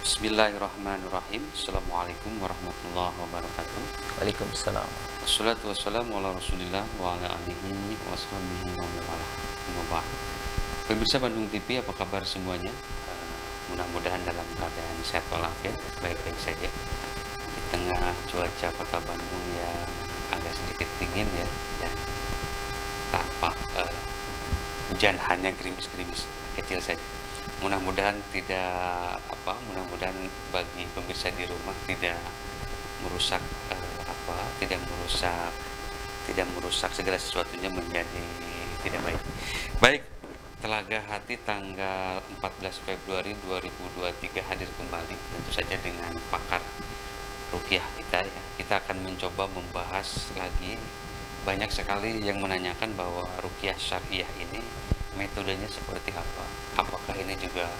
Bismillahirrahmanirrahim. Assalamualaikum warahmatullahi wabarakatuh. Waalaikumsalam. Wassalatu wassalamu ala rasulillah wa ala alihi wa sahbihi wa man. Pemirsa Bandung TV, apa kabar semuanya? Mudah-mudahan dalam keadaan sehat walafiat, baik-baik saja. Di tengah cuaca kota Bandung yang agak sedikit dingin ya, dan tampak hujan hanya gerimis-gerimis kecil saja. Mudah-mudahan mudah-mudahan bagi pemirsa di rumah tidak merusak tidak merusak segala sesuatunya menjadi tidak baik. Baik, Telaga Hati tanggal 14 Februari 2023 hadir kembali tentu saja dengan pakar ruqyah kita ya. Kita akan mencoba membahas lagi, banyak sekali yang menanyakan bahwa ruqyah syariah ini metodenya seperti apa, apakah ini juga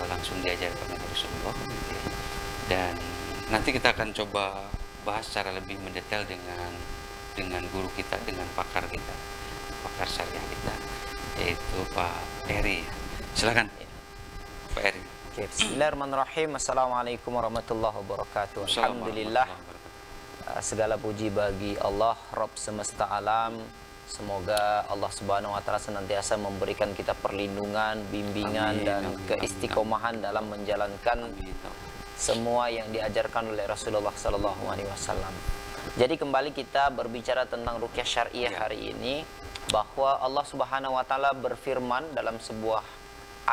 langsung diajarkan oleh Rasulullah gitu ya. Dan nanti kita akan coba bahas secara lebih mendetail dengan guru kita, dengan pakar kita, pakar syariah kita, yaitu Pak Eri. Silakan Pak Eri. Bismillahirrahmanirrahim. Assalamualaikum warahmatullahi wabarakatuh. Alhamdulillah, segala puji bagi Allah Rabb semesta alam. Semoga Allah Subhanahu wa Ta'ala senantiasa memberikan kita perlindungan, bimbingan, dan keistiqomahan dalam menjalankan semua yang diajarkan oleh Rasulullah Sallallahu Alaihi Wasallam. Jadi kembali kita berbicara tentang ruqyah syariah hari ini, bahwa Allah Subhanahu wa Ta'ala berfirman dalam sebuah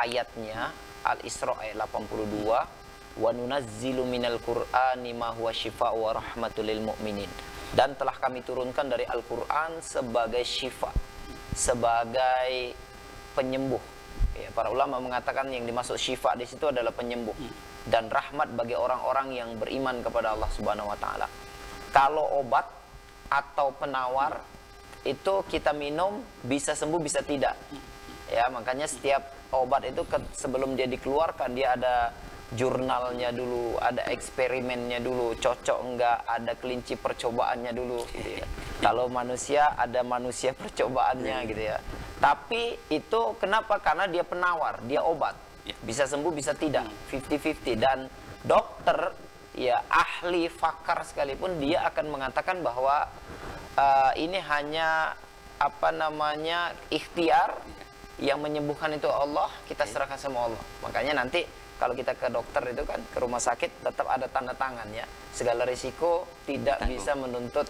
ayatnya, Al-Isra ayat 82, wa nunazzilu minal qur'ani ma huwa syifaa'u wa rahmatul lil mu'minin. Dan telah kami turunkan dari Al-Quran sebagai syifa, sebagai penyembuh. Ya, para ulama mengatakan yang dimaksud syifa di situ adalah penyembuh dan rahmat bagi orang-orang yang beriman kepada Allah Subhanahu Wa Taala. Kalau obat atau penawar itu kita minum bisa sembuh bisa tidak. Ya, makanya setiap obat itu sebelum dia dikeluarkan dia ada jurnalnya dulu, ada eksperimennya dulu, cocok enggak, ada kelinci percobaannya dulu gitu ya. Kalau manusia ada manusia percobaannya gitu ya. Tapi itu kenapa? Karena dia penawar, dia obat. Bisa sembuh bisa tidak, 50-50. Dan dokter ya, ahli fakar sekalipun dia akan mengatakan bahwa ini hanya ikhtiar, yang menyembuhkan itu Allah, kita serahkan sama Allah. Makanya nanti kalau kita ke dokter itu kan, ke rumah sakit tetap ada tanda tangan ya. Segala risiko tidak bisa menuntut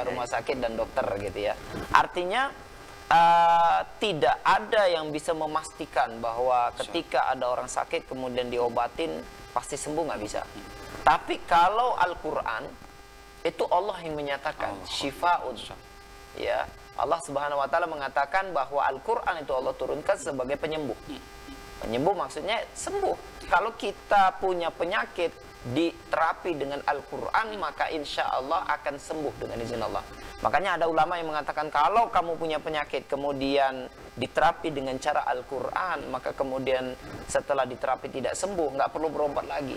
rumah sakit dan dokter gitu ya. Artinya tidak ada yang bisa memastikan bahwa ketika ada orang sakit kemudian diobatin pasti sembuh, nggak bisa. Tapi kalau Al-Quran itu Allah yang menyatakan syifa'un ya. Allah Subhanahu wa Ta'ala mengatakan bahwa Al-Quran itu Allah turunkan sebagai penyembuh. Penyembuh maksudnya sembuh. Kalau kita punya penyakit diterapi dengan Al-Quran, maka insya Allah akan sembuh dengan izin Allah. Makanya ada ulama yang mengatakan kalau kamu punya penyakit kemudian diterapi dengan cara Al-Quran, maka kemudian setelah diterapi tidak sembuh, nggak perlu berobat lagi.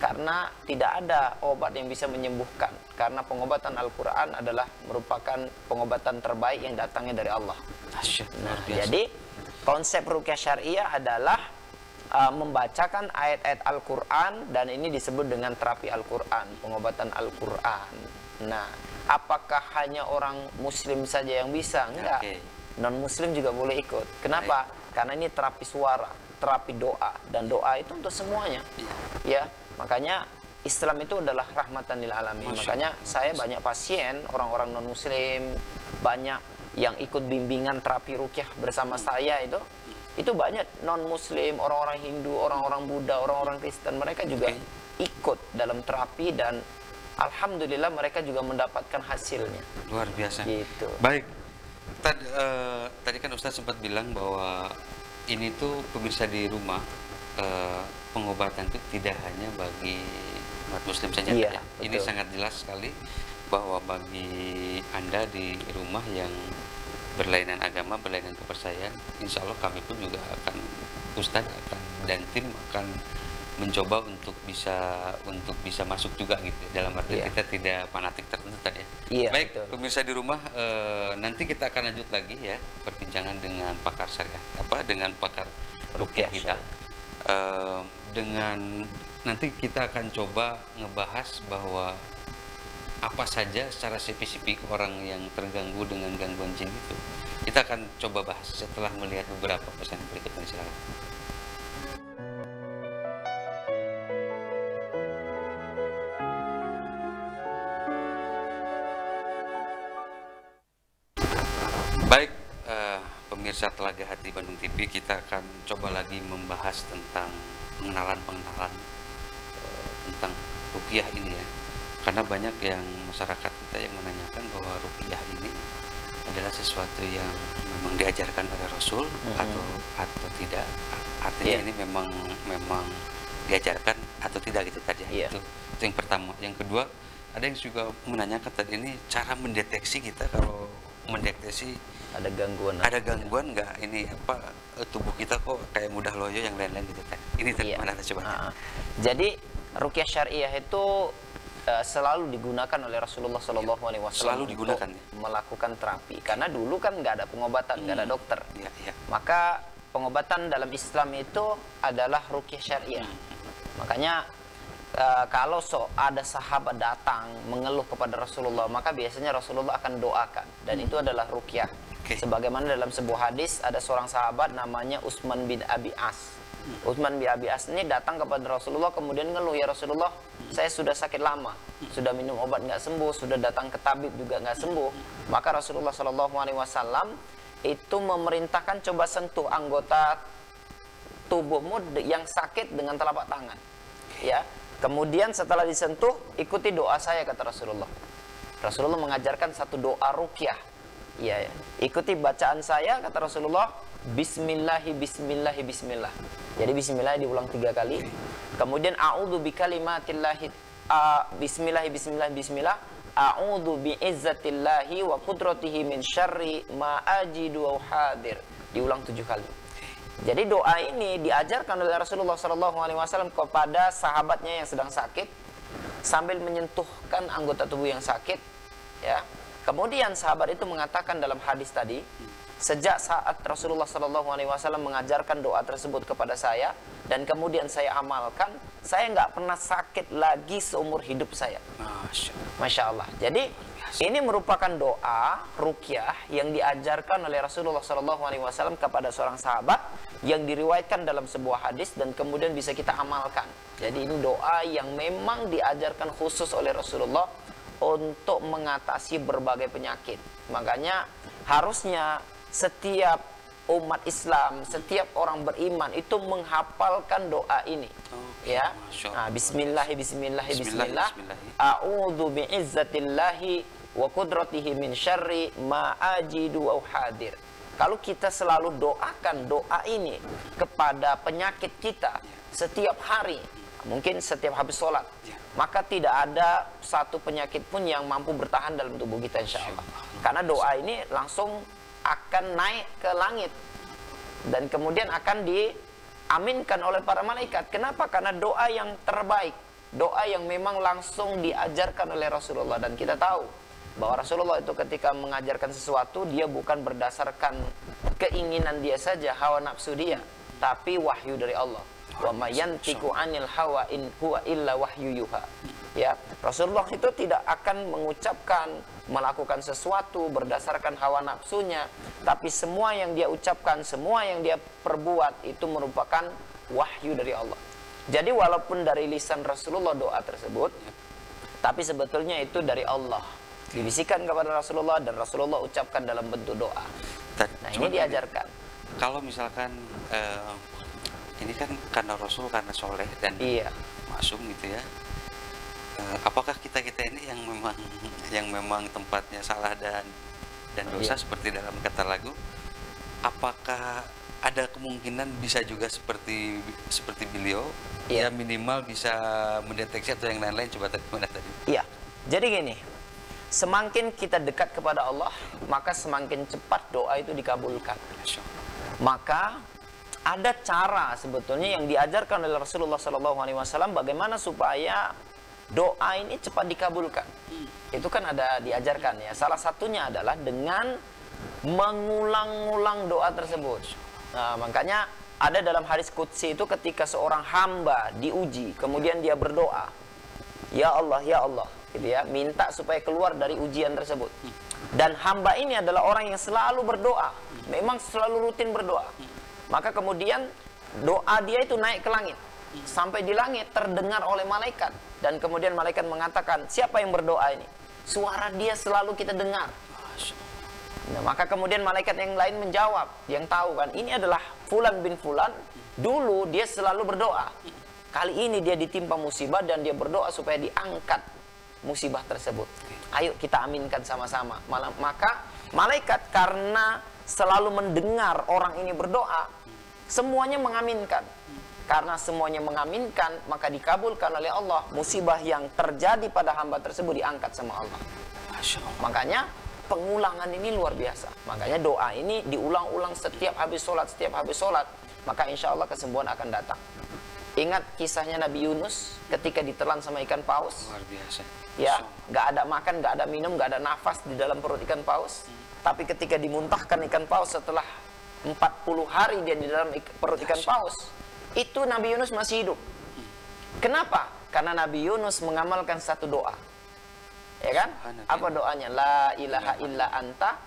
Karena tidak ada obat yang bisa menyembuhkan. Karena pengobatan Al-Quran adalah merupakan pengobatan terbaik yang datangnya dari Allah. Nah, jadi konsep ruqyah syariah adalah membacakan ayat-ayat Al-Quran, dan ini disebut dengan terapi Al-Quran, pengobatan Al-Quran. Nah, apakah hanya orang Muslim saja yang bisa? Enggak. Non-Muslim juga boleh ikut. Kenapa? Karena ini terapi suara, terapi doa, dan doa itu untuk semuanya. Ya, makanya Islam itu adalah rahmatan lil alamin. Makanya saya banyak pasien, orang-orang non-Muslim, banyak yang ikut bimbingan terapi ruqyah bersama saya itu banyak non-Muslim, orang-orang Hindu, orang-orang Buddha, orang-orang Kristen, mereka juga ikut dalam terapi dan alhamdulillah mereka juga mendapatkan hasilnya. Luar biasa. Gitu. Baik. Tadi kan Ustadz sempat bilang bahwa ini tuh pemirsa di rumah, pengobatan itu tidak hanya bagi umat Muslim saja. Iya, ini sangat jelas sekali bahwa bagi Anda di rumah yang berlainan agama, berlainan kepercayaan, insya Allah kami pun juga Ustadz dan tim akan mencoba untuk bisa masuk juga gitu. Dalam arti kita tidak fanatik tertentu tadi ya. Baik, betul. Pemirsa di rumah, nanti kita akan lanjut lagi ya perbincangan dengan pakar syariah, dengan pakar ruqyah kita. dengan nanti kita akan coba ngebahas bahwa apa saja secara spesifik orang yang terganggu dengan gangguan jin itu. Kita akan coba bahas setelah melihat beberapa pesan berikut ini. Silakan. Baik, pemirsa Telaga Hati Bandung TV, kita akan coba lagi membahas tentang pengenalan tentang ruqyah ini ya. Karena banyak yang masyarakat kita yang menanyakan bahwa ruqyah ini adalah sesuatu yang memang diajarkan oleh Rasul atau tidak. Artinya ini memang diajarkan atau tidak gitu tadi. Itu yang pertama. Yang kedua, ada yang juga menanyakan tadi ini cara mendeteksi kita kalau mendeteksi ada gangguan nggak ini apa tubuh kita kok kayak mudah loyo yang lain-lain gitu kan. Ini mana coba. Jadi ruqyah syariah itu selalu digunakan oleh Rasulullah SAW selalu digunakan melakukan terapi, karena dulu kan nggak ada pengobatan, nggak ada dokter. Maka pengobatan dalam Islam itu adalah ruqyah syariah. Makanya kalau ada sahabat datang mengeluh kepada Rasulullah, maka biasanya Rasulullah akan doakan, dan itu adalah ruqyah. Sebagaimana dalam sebuah hadis ada seorang sahabat namanya Utsman bin Abi As. Utsman bin Abi As ini datang kepada Rasulullah kemudian ngeluh, ya Rasulullah, saya sudah sakit lama, sudah minum obat nggak sembuh, sudah datang ke tabib juga nggak sembuh. Maka Rasulullah SAW itu memerintahkan, coba sentuh anggota tubuhmu yang sakit dengan telapak tangan, ya. Kemudian setelah disentuh, ikuti doa saya, kata Rasulullah. Rasulullah mengajarkan satu doa ruqyah. Ya. Ikuti bacaan saya, kata Rasulullah. Bismillahi bismillahi bismillah. Jadi bismillah diulang 3 kali. Kemudian a'udzu bikalimatillahi bismillahi bismillah bismillah. A'udzu bi'izzatillahi wa qudratihi min syarri ma ajidu wa hadir. Diulang 7 kali. Jadi doa ini diajarkan oleh Rasulullah SAW kepada sahabatnya yang sedang sakit sambil menyentuhkan anggota tubuh yang sakit, ya. Kemudian sahabat itu mengatakan dalam hadis tadi, sejak saat Rasulullah SAW mengajarkan doa tersebut kepada saya dan kemudian saya amalkan, saya nggak pernah sakit lagi seumur hidup saya. Masya Allah. Jadi ini merupakan doa ruqyah yang diajarkan oleh Rasulullah SAW kepada seorang sahabat yang diriwayatkan dalam sebuah hadis dan kemudian bisa kita amalkan. Jadi ini doa yang memang diajarkan khusus oleh Rasulullah untuk mengatasi berbagai penyakit. Makanya harusnya setiap umat Islam, setiap orang beriman itu menghafalkan doa ini. Ya. Nah, bismillah bismillah bismillah. A'udzu bi'izzatillahi wa qudratihi min syarri ma ajidu wa hadir. Kalau kita selalu doakan doa ini kepada penyakit kita setiap hari, mungkin setiap habis sholat, maka tidak ada satu penyakit pun yang mampu bertahan dalam tubuh kita, insya Allah. Karena doa ini langsung akan naik ke langit dan kemudian akan diaminkan oleh para malaikat. Kenapa? Karena doa yang terbaik, doa yang memang langsung diajarkan oleh Rasulullah. Dan kita tahu bahwa Rasulullah itu ketika mengajarkan sesuatu, dia bukan berdasarkan keinginan dia saja, hawa nafsu dia, tapi wahyu dari Allah. Wa ma yantiqu 'anil hawa in huwa illa wahyu yuha. Ya, Rasulullah itu tidak akan mengucapkan, melakukan sesuatu berdasarkan hawa nafsunya, tapi semua yang dia ucapkan, semua yang dia perbuat itu merupakan wahyu dari Allah. Jadi walaupun dari lisan Rasulullah doa tersebut, tapi sebetulnya itu dari Allah. Dibisikkan kepada Rasulullah dan Rasulullah ucapkan dalam bentuk doa. Nah, ini diajarkan. Kalau misalkan ini kan karena Rasul, karena soleh dan maksum gitu ya. Apakah kita ini yang memang tempatnya salah dan dosa seperti dalam kata lagu? Apakah ada kemungkinan bisa juga seperti beliau? Ya minimal bisa mendeteksi atau yang lain-lain. Coba gimana tadi? Iya. Jadi gini, semakin kita dekat kepada Allah, maka semakin cepat doa itu dikabulkan. Maka ada cara sebetulnya yang diajarkan oleh Rasulullah SAW bagaimana supaya doa ini cepat dikabulkan. Itu kan ada diajarkan ya. Salah satunya adalah dengan mengulang-ulang doa tersebut. Nah, makanya ada dalam hadis qudsi itu ketika seorang hamba diuji, kemudian dia berdoa, ya Allah, gitu ya, minta supaya keluar dari ujian tersebut. Dan hamba ini adalah orang yang selalu berdoa, memang selalu rutin berdoa. Maka kemudian doa dia itu naik ke langit. Sampai di langit terdengar oleh malaikat. Dan kemudian malaikat mengatakan, siapa yang berdoa ini? Suara dia selalu kita dengar. Nah, maka kemudian malaikat yang lain menjawab, yang tahu kan, ini adalah Fulan bin Fulan. Dulu dia selalu berdoa. Kali ini dia ditimpa musibah dan dia berdoa supaya diangkat musibah tersebut. Ayo kita aminkan sama-sama. Maka malaikat karena selalu mendengar orang ini berdoa, semuanya mengaminkan. Karena semuanya mengaminkan, maka dikabulkan oleh Allah. Musibah yang terjadi pada hamba tersebut diangkat sama Allah. Masya Allah. Makanya pengulangan ini luar biasa. Makanya doa ini diulang-ulang setiap habis sholat, maka insya Allah kesembuhan akan datang. Ingat kisahnya Nabi Yunus ketika ditelan sama ikan paus. Luar biasa. Ya, nggak ada makan, nggak ada minum, nggak ada nafas di dalam perut ikan paus. Tapi ketika dimuntahkan ikan paus setelah 40 hari dia di dalam perut ikan paus, itu Nabi Yunus masih hidup. Kenapa? Karena Nabi Yunus mengamalkan satu doa. Ya kan? Apa doanya? La ilaha illa anta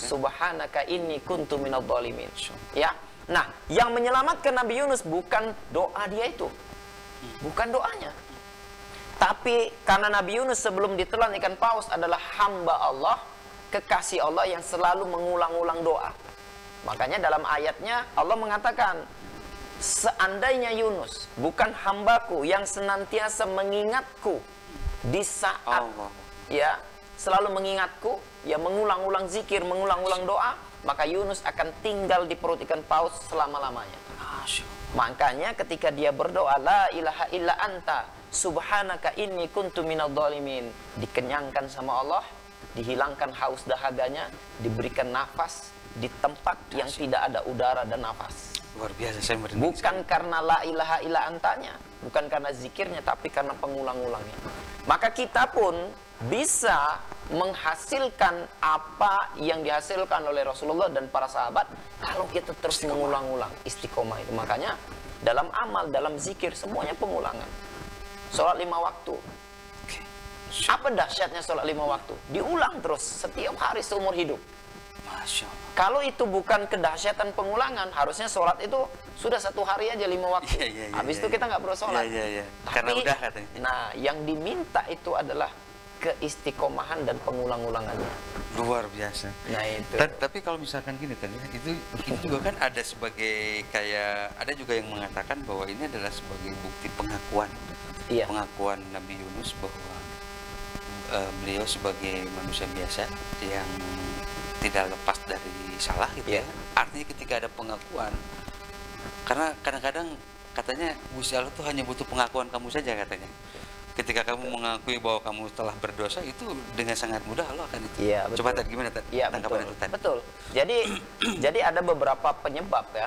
subhanaka inni kuntu minadh dhalimin. Ya. Nah, yang menyelamatkan Nabi Yunus bukan doa dia itu. Bukan doanya. Tapi karena Nabi Yunus sebelum ditelan ikan paus adalah hamba Allah, kekasih Allah yang selalu mengulang-ulang doa. Makanya dalam ayatnya Allah mengatakan, seandainya Yunus bukan hambaku yang senantiasa mengingatku di saat ya selalu mengingatku, ya mengulang-ulang zikir, mengulang-ulang doa, maka Yunus akan tinggal di perut ikan paus selama-lamanya. Makanya ketika dia berdoa, la ilaha illa anta subhanaka inni kuntu minadh dhalimin, dikenyangkan sama Allah, dihilangkan haus dahaganya, diberikan nafas di tempat yang tidak ada udara dan nafas. Luar biasa, saya merinding. Bukan karena la ilaha illa antanya, bukan karena zikirnya, tapi karena pengulang-ulangnya. Maka kita pun bisa menghasilkan apa yang dihasilkan oleh Rasulullah dan para sahabat kalau kita terus mengulang-ulang istiqomah itu. Makanya dalam amal, dalam zikir, semuanya pengulangan. Sholat 5 waktu. Apa dahsyatnya sholat 5 waktu? Diulang terus setiap hari seumur hidup. Masya Allah. Kalau itu bukan kedahsyatan pengulangan, harusnya sholat itu sudah 1 hari aja 5 waktu. Habis itu kita nggak perlu sholat. Karena udah katanya. Nah, yang diminta itu adalah keistiqomahan dan pengulang-ulangannya. Luar biasa. Nah itu. Tapi kalau misalkan gini tadi, itu juga kan ada sebagai kayak, ada juga yang mengatakan bahwa ini adalah sebagai bukti pengakuan. Iya. Pengakuan Nabi Yunus bahwa beliau sebagai manusia biasa yang tidak lepas dari salah gitu ya. Artinya ketika ada pengakuan, karena kadang-kadang katanya Gusti Allah tuh hanya butuh pengakuan kamu saja katanya. Ketika kamu mengakui bahwa kamu telah berdosa, itu dengan sangat mudah Allah akan itu. Iya, betul. Coba tadi gimana tadi? Iya, tanggapan itu tadi? Betul. Jadi ada beberapa penyebab ya.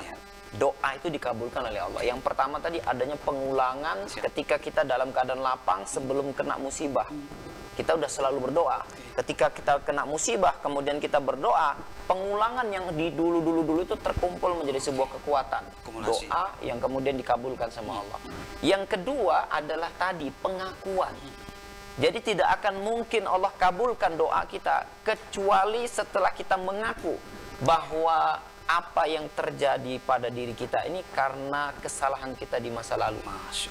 Doa itu dikabulkan oleh Allah. Yang pertama tadi adanya pengulangan ketika kita dalam keadaan lapang sebelum kena musibah. Kita udah selalu berdoa. Ketika kita kena musibah, kemudian kita berdoa, pengulangan yang di dulu itu terkumpul menjadi sebuah kekuatan. Doa yang kemudian dikabulkan sama Allah. Yang kedua adalah tadi pengakuan. Jadi tidak akan mungkin Allah kabulkan doa kita kecuali setelah kita mengaku bahwa apa yang terjadi pada diri kita ini karena kesalahan kita di masa lalu.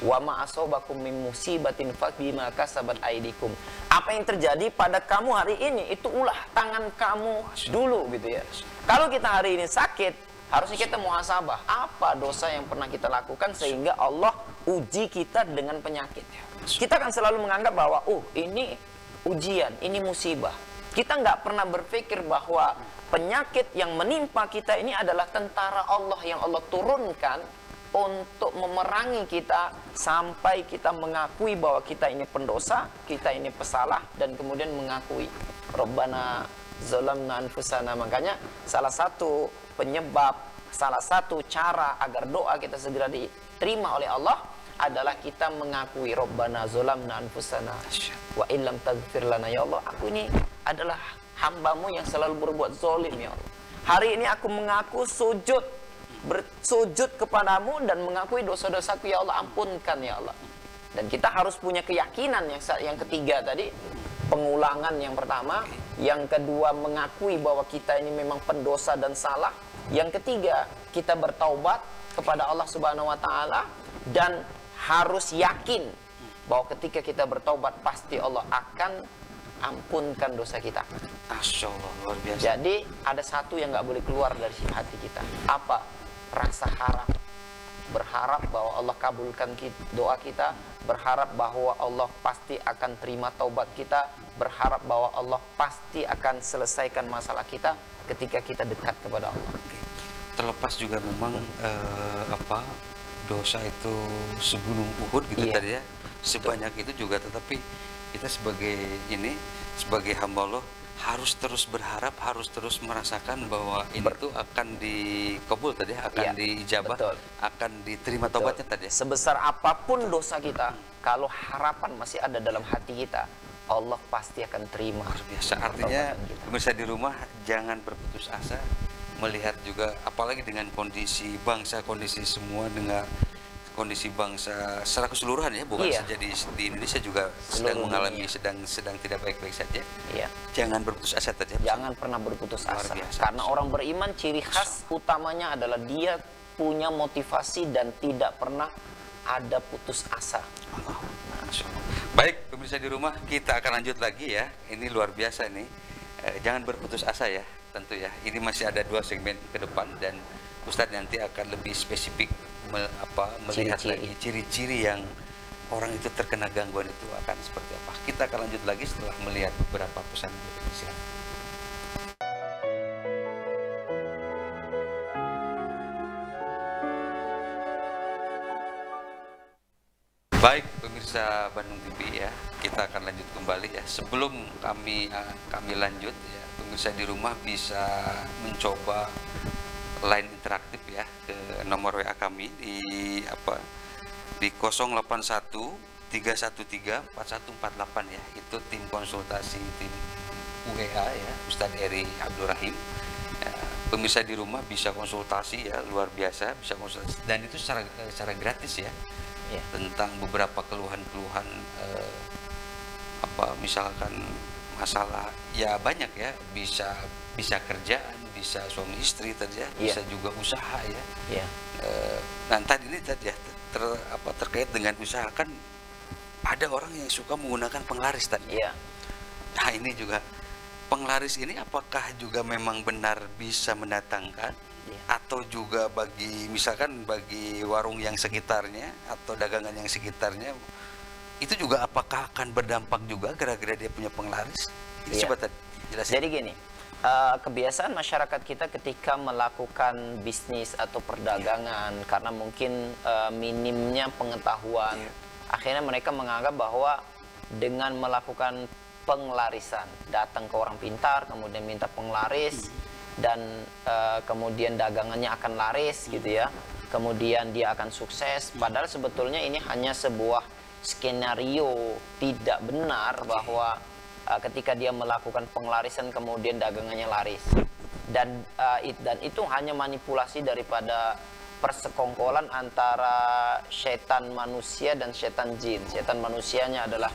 Wa ma asobakum min musibatin fa bima kasabat aidikum. Apa yang terjadi pada kamu hari ini itu ulah tangan kamu dulu gitu ya. Kalau kita hari ini sakit, harusnya kita muhasabah. Apa dosa yang pernah kita lakukan sehingga Allah uji kita dengan penyakit. Kita kan selalu menganggap bahwa ini ujian, ini musibah. Kita nggak pernah berpikir bahwa penyakit yang menimpa kita ini adalah tentara Allah yang Allah turunkan untuk memerangi kita sampai kita mengakui bahwa kita ini pendosa, kita ini pesalah, dan kemudian mengakui Rabbana zalamna anfusana. Makanya salah satu penyebab, salah satu cara agar doa kita segera diterima oleh Allah adalah kita mengakui Rabbana zalamna anfusana wa illam taghfir lana, ya Allah, aku ini adalah hambamu yang selalu berbuat zalim ya Allah. Hari ini aku mengaku sujud bersujud kepadamu dan mengakui dosa-dosaku, ya Allah, ampunkan ya Allah. Dan kita harus punya keyakinan yang ketiga tadi, pengulangan yang pertama, yang kedua mengakui bahwa kita ini memang pendosa dan salah, yang ketiga kita bertaubat kepada Allah Subhanahu wa taala dan harus yakin bahwa ketika kita bertaubat pasti Allah akan ampunkan dosa kita. Masya Allah, luar biasa. Jadi ada satu yang nggak boleh keluar dari hati kita. Apa? Rasa harap. Berharap bahwa Allah kabulkan doa kita, berharap bahwa Allah pasti akan terima taubat kita, berharap bahwa Allah pasti akan selesaikan masalah kita ketika kita dekat kepada Allah. Terlepas juga memang dosa itu segunung Uhud gitu tadi ya, sebanyak itu juga, tetapi kita sebagai hamba Allah harus terus berharap, harus terus merasakan bahwa ini tuh akan dikabul tadi, akan diijabah, akan diterima taubatnya tadi. Sebesar apapun dosa kita, kalau harapan masih ada dalam hati kita, Allah pasti akan terima. Luar biasa. Artinya pemirsa di rumah jangan berputus asa melihat juga, apalagi dengan kondisi bangsa, kondisi semua, dengan kondisi bangsa secara keseluruhan ya, bukan saja di Indonesia juga sedang mengalami sedang tidak baik-baik saja. Jangan berputus asa saja. Jangan pernah berputus asa. Karena orang beriman ciri khas utamanya adalah dia punya motivasi dan tidak pernah ada putus asa. Baik, pemirsa di rumah, kita akan lanjut lagi ya. Ini luar biasa nih. Jangan berputus asa ya, tentu ya. Ini masih ada 2 segmen ke depan dan Ustadz nanti akan lebih spesifik melihat lagi ciri-ciri yang orang itu terkena gangguan itu akan seperti apa. Kita akan lanjut lagi setelah melihat beberapa pesan berikut. Silakan. Baik, pemirsa Bandung TV ya, kita akan lanjut kembali ya. Sebelum kami lanjut ya, pemirsa di rumah bisa mencoba line interaktif ya ke nomor WA kami di 081 313 4148 ya. Itu tim konsultasi tim UEA ya, Ustadz Eri Abdul Rahim. Pemirsa di rumah bisa konsultasi ya, luar biasa, bisa konsultasi dan itu secara gratis ya. Tentang beberapa keluhan-keluhan misalkan masalah ya banyak ya, bisa kerjaan, bisa suami istri tadi ya, bisa juga usaha ya. Nah tadi ini tadi ya terkait dengan usaha, kan ada orang yang suka menggunakan penglaris tadi. Nah ini juga penglaris ini apakah juga memang benar bisa mendatangkan atau juga misalkan bagi warung yang sekitarnya atau dagangan yang sekitarnya itu juga apakah akan berdampak juga gara-gara dia punya penglaris? Coba jelasin. Jadi gini, kebiasaan masyarakat kita ketika melakukan bisnis atau perdagangan karena mungkin minimnya pengetahuan, akhirnya mereka menganggap bahwa dengan melakukan penglarisan, datang ke orang pintar kemudian minta penglaris dan kemudian dagangannya akan laris gitu ya, kemudian dia akan sukses, padahal sebetulnya ini hanya sebuah skenario tidak benar bahwa ketika dia melakukan penglarisan kemudian dagangannya laris, dan itu hanya manipulasi daripada persekongkolan antara setan manusia dan setan jin. Setan manusianya adalah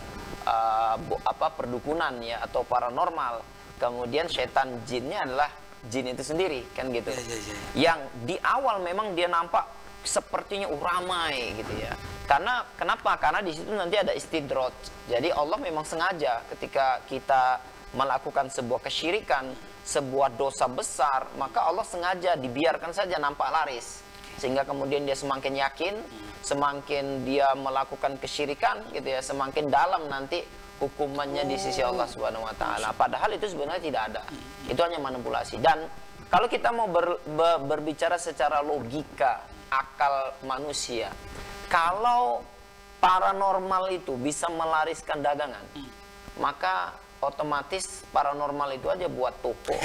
perdukunan ya atau paranormal, kemudian setan jinnya adalah jin itu sendiri kan gitu. Yang di awal memang dia nampak sepertinya ramai gitu ya. Kenapa? Karena di situ nanti ada istidroj. Jadi Allah memang sengaja ketika kita melakukan sebuah kesyirikan, sebuah dosa besar, maka Allah sengaja dibiarkan saja nampak laris. Sehingga kemudian dia semakin yakin, semakin dia melakukan kesyirikan gitu ya, semakin dalam nanti hukumannya di sisi Allah Subhanahu wa taala. Padahal itu sebenarnya tidak ada. Itu hanya manipulasi. Dan kalau kita mau berbicara secara logika, akal manusia, kalau paranormal itu bisa melariskan dagangan, maka otomatis paranormal itu aja buat toko,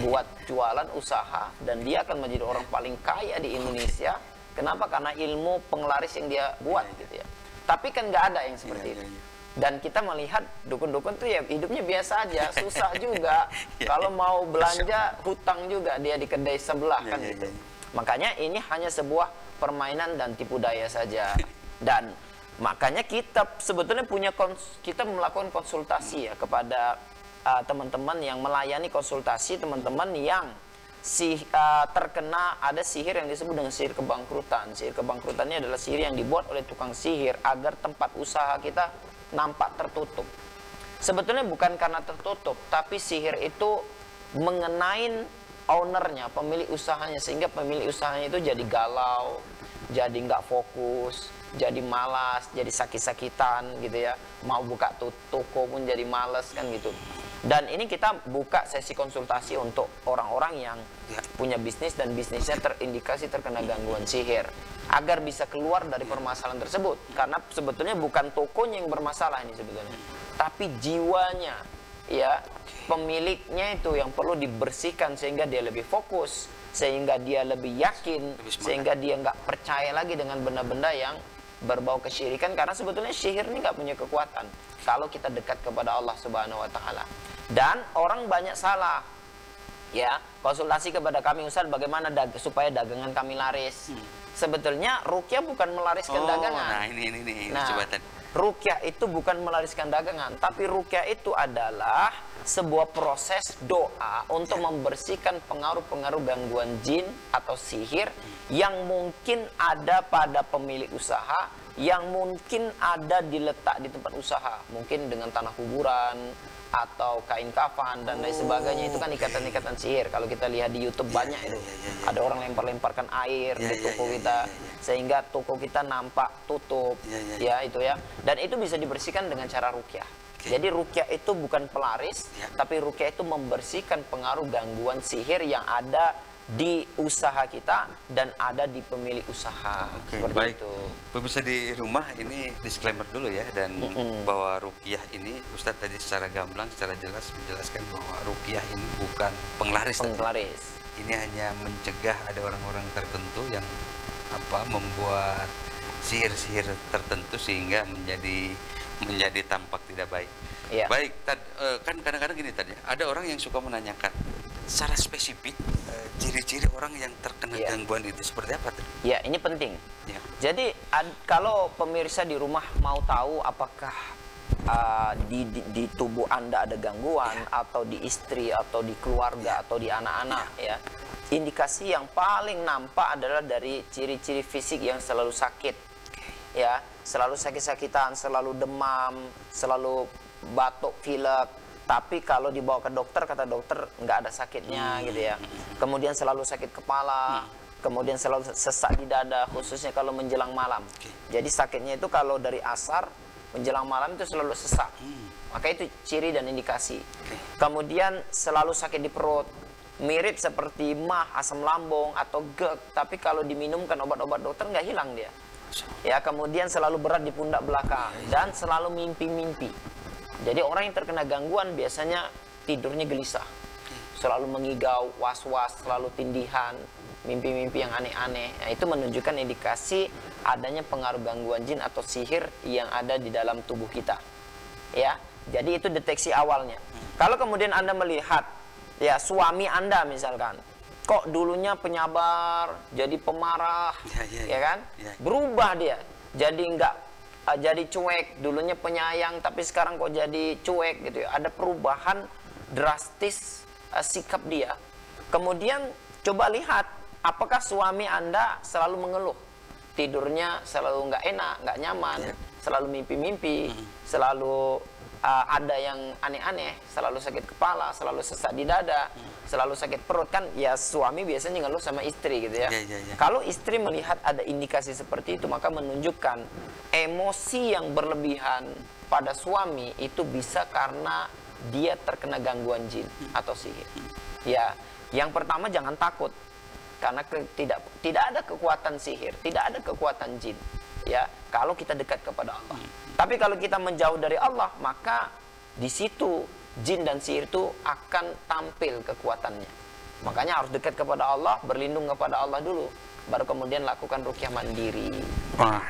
buat jualan usaha, dan dia akan menjadi orang paling kaya di Indonesia. Kenapa? Karena ilmu penglaris yang dia buat gitu ya. Tapi kan nggak ada yang seperti itu. Dan kita melihat dukun-dukun tuh ya hidupnya biasa aja, susah juga. Kalau mau belanja hutang juga dia di kedai sebelah kan gitu. Makanya ini hanya sebuah permainan dan tipu daya saja. Dan makanya kita sebetulnya kita melakukan konsultasi ya kepada teman-teman yang melayani konsultasi, teman-teman yang terkena ada sihir yang disebut dengan sihir kebangkrutan. Sihir kebangkrutan ini adalah sihir yang dibuat oleh tukang sihir agar tempat usaha kita nampak tertutup. Sebetulnya bukan karena tertutup, tapi sihir itu mengenai ownernya, pemilik usahanya, sehingga pemilik usahanya itu jadi galau, jadi nggak fokus, jadi malas, jadi sakit-sakitan gitu ya. Mau buka toko pun jadi malas kan gitu. Dan ini kita buka sesi konsultasi untuk orang-orang yang punya bisnis dan bisnisnya terindikasi terkena gangguan sihir, agar bisa keluar dari permasalahan tersebut. Karena sebetulnya bukan tokonya yang bermasalah ini sebetulnya, tapi jiwanya, ya, pemiliknya itu yang perlu dibersihkan sehingga dia lebih fokus, sehingga dia lebih yakin, sehingga dia nggak percaya lagi dengan benda-benda yang berbau kesyirikan. Karena sebetulnya sihir ini nggak punya kekuatan kalau kita dekat kepada Allah Subhanahu wa Ta'ala. Dan orang banyak salah, ya, konsultasi kepada kami, Ustaz, bagaimana supaya dagangan kami laris. Sebetulnya ruqyah bukan melariskan dagangan. Nah, ini nah, coba tadi. Ruqyah itu bukan melariskan dagangan, tapi ruqyah itu adalah sebuah proses doa untuk membersihkan pengaruh-pengaruh gangguan jin atau sihir yang mungkin ada pada pemilik usaha, yang mungkin ada diletak di tempat usaha, mungkin dengan tanah kuburan atau kain kafan dan lain sebagainya. Itu kan ikatan-ikatan sihir. Kalau kita lihat di YouTube banyak itu. Ada orang lempar-lemparkan air di toko kita sehingga toko kita nampak tutup. Ya, itu ya. Dan itu bisa dibersihkan dengan cara ruqyah. Jadi ruqyah itu bukan pelaris, tapi ruqyah itu membersihkan pengaruh gangguan sihir yang ada di usaha kita dan ada di pemilik usaha. Baik. Itu. Pemirsa di rumah, ini disclaimer dulu ya, dan bahwa ruqyah ini Ustadz tadi secara gamblang, secara jelas menjelaskan bahwa ruqyah ini bukan penglaris. Ini hanya mencegah ada orang-orang tertentu yang membuat sihir-sihir tertentu sehingga menjadi tampak tidak baik. Baik, kan kadang-kadang gini tadi, ada orang yang suka menanyakan secara spesifik ciri-ciri orang yang terkena gangguan itu seperti apa tuh? Ya, ini penting. Jadi kalau pemirsa di rumah mau tahu apakah di tubuh Anda ada gangguan, atau di istri, atau di keluarga, atau di anak-anak, ya, indikasi yang paling nampak adalah dari ciri-ciri fisik yang selalu sakit, ya, selalu sakit-sakitan, selalu demam, selalu batuk, pilek. Tapi kalau dibawa ke dokter, kata dokter nggak ada sakitnya gitu ya. Kemudian selalu sakit kepala, kemudian selalu sesak di dada, khususnya kalau menjelang malam. Jadi sakitnya itu kalau dari asar menjelang malam itu selalu sesak. Maka itu ciri dan indikasi. Kemudian selalu sakit di perut, mirip seperti mah, asam lambung atau GERD, tapi kalau diminumkan obat-obat dokter nggak hilang dia. Ya, kemudian selalu berat di pundak belakang dan selalu mimpi-mimpi. Jadi orang yang terkena gangguan biasanya tidurnya gelisah, selalu mengigau, was-was, selalu tindihan, mimpi-mimpi yang aneh-aneh. Nah, itu menunjukkan indikasi adanya pengaruh gangguan jin atau sihir yang ada di dalam tubuh kita. Ya, jadi itu deteksi awalnya. Kalau kemudian Anda melihat, ya, suami Anda misalkan, kok dulunya penyabar, jadi pemarah, ya kan? Berubah dia, jadi cuek, dulunya penyayang tapi sekarang kok jadi cuek gitu ya. Ada perubahan drastis sikap dia. Kemudian coba lihat, apakah suami Anda selalu mengeluh, tidurnya selalu nggak enak, nggak nyaman, selalu mimpi-mimpi, selalu ada yang aneh-aneh, selalu sakit kepala, selalu sesak di dada, selalu sakit perut. Kan ya suami biasanya ngeluh sama istri gitu ya. Kalau istri melihat ada indikasi seperti itu, maka menunjukkan emosi yang berlebihan pada suami itu bisa karena dia terkena gangguan jin atau sihir. Ya, yang pertama jangan takut, karena tidak ada kekuatan sihir, tidak ada kekuatan jin. Ya, kalau kita dekat kepada Allah. Tapi kalau kita menjauh dari Allah, maka di situ jin dan sihir itu akan tampil kekuatannya. Makanya harus dekat kepada Allah, berlindung kepada Allah dulu, baru kemudian lakukan ruqyah mandiri. Wah,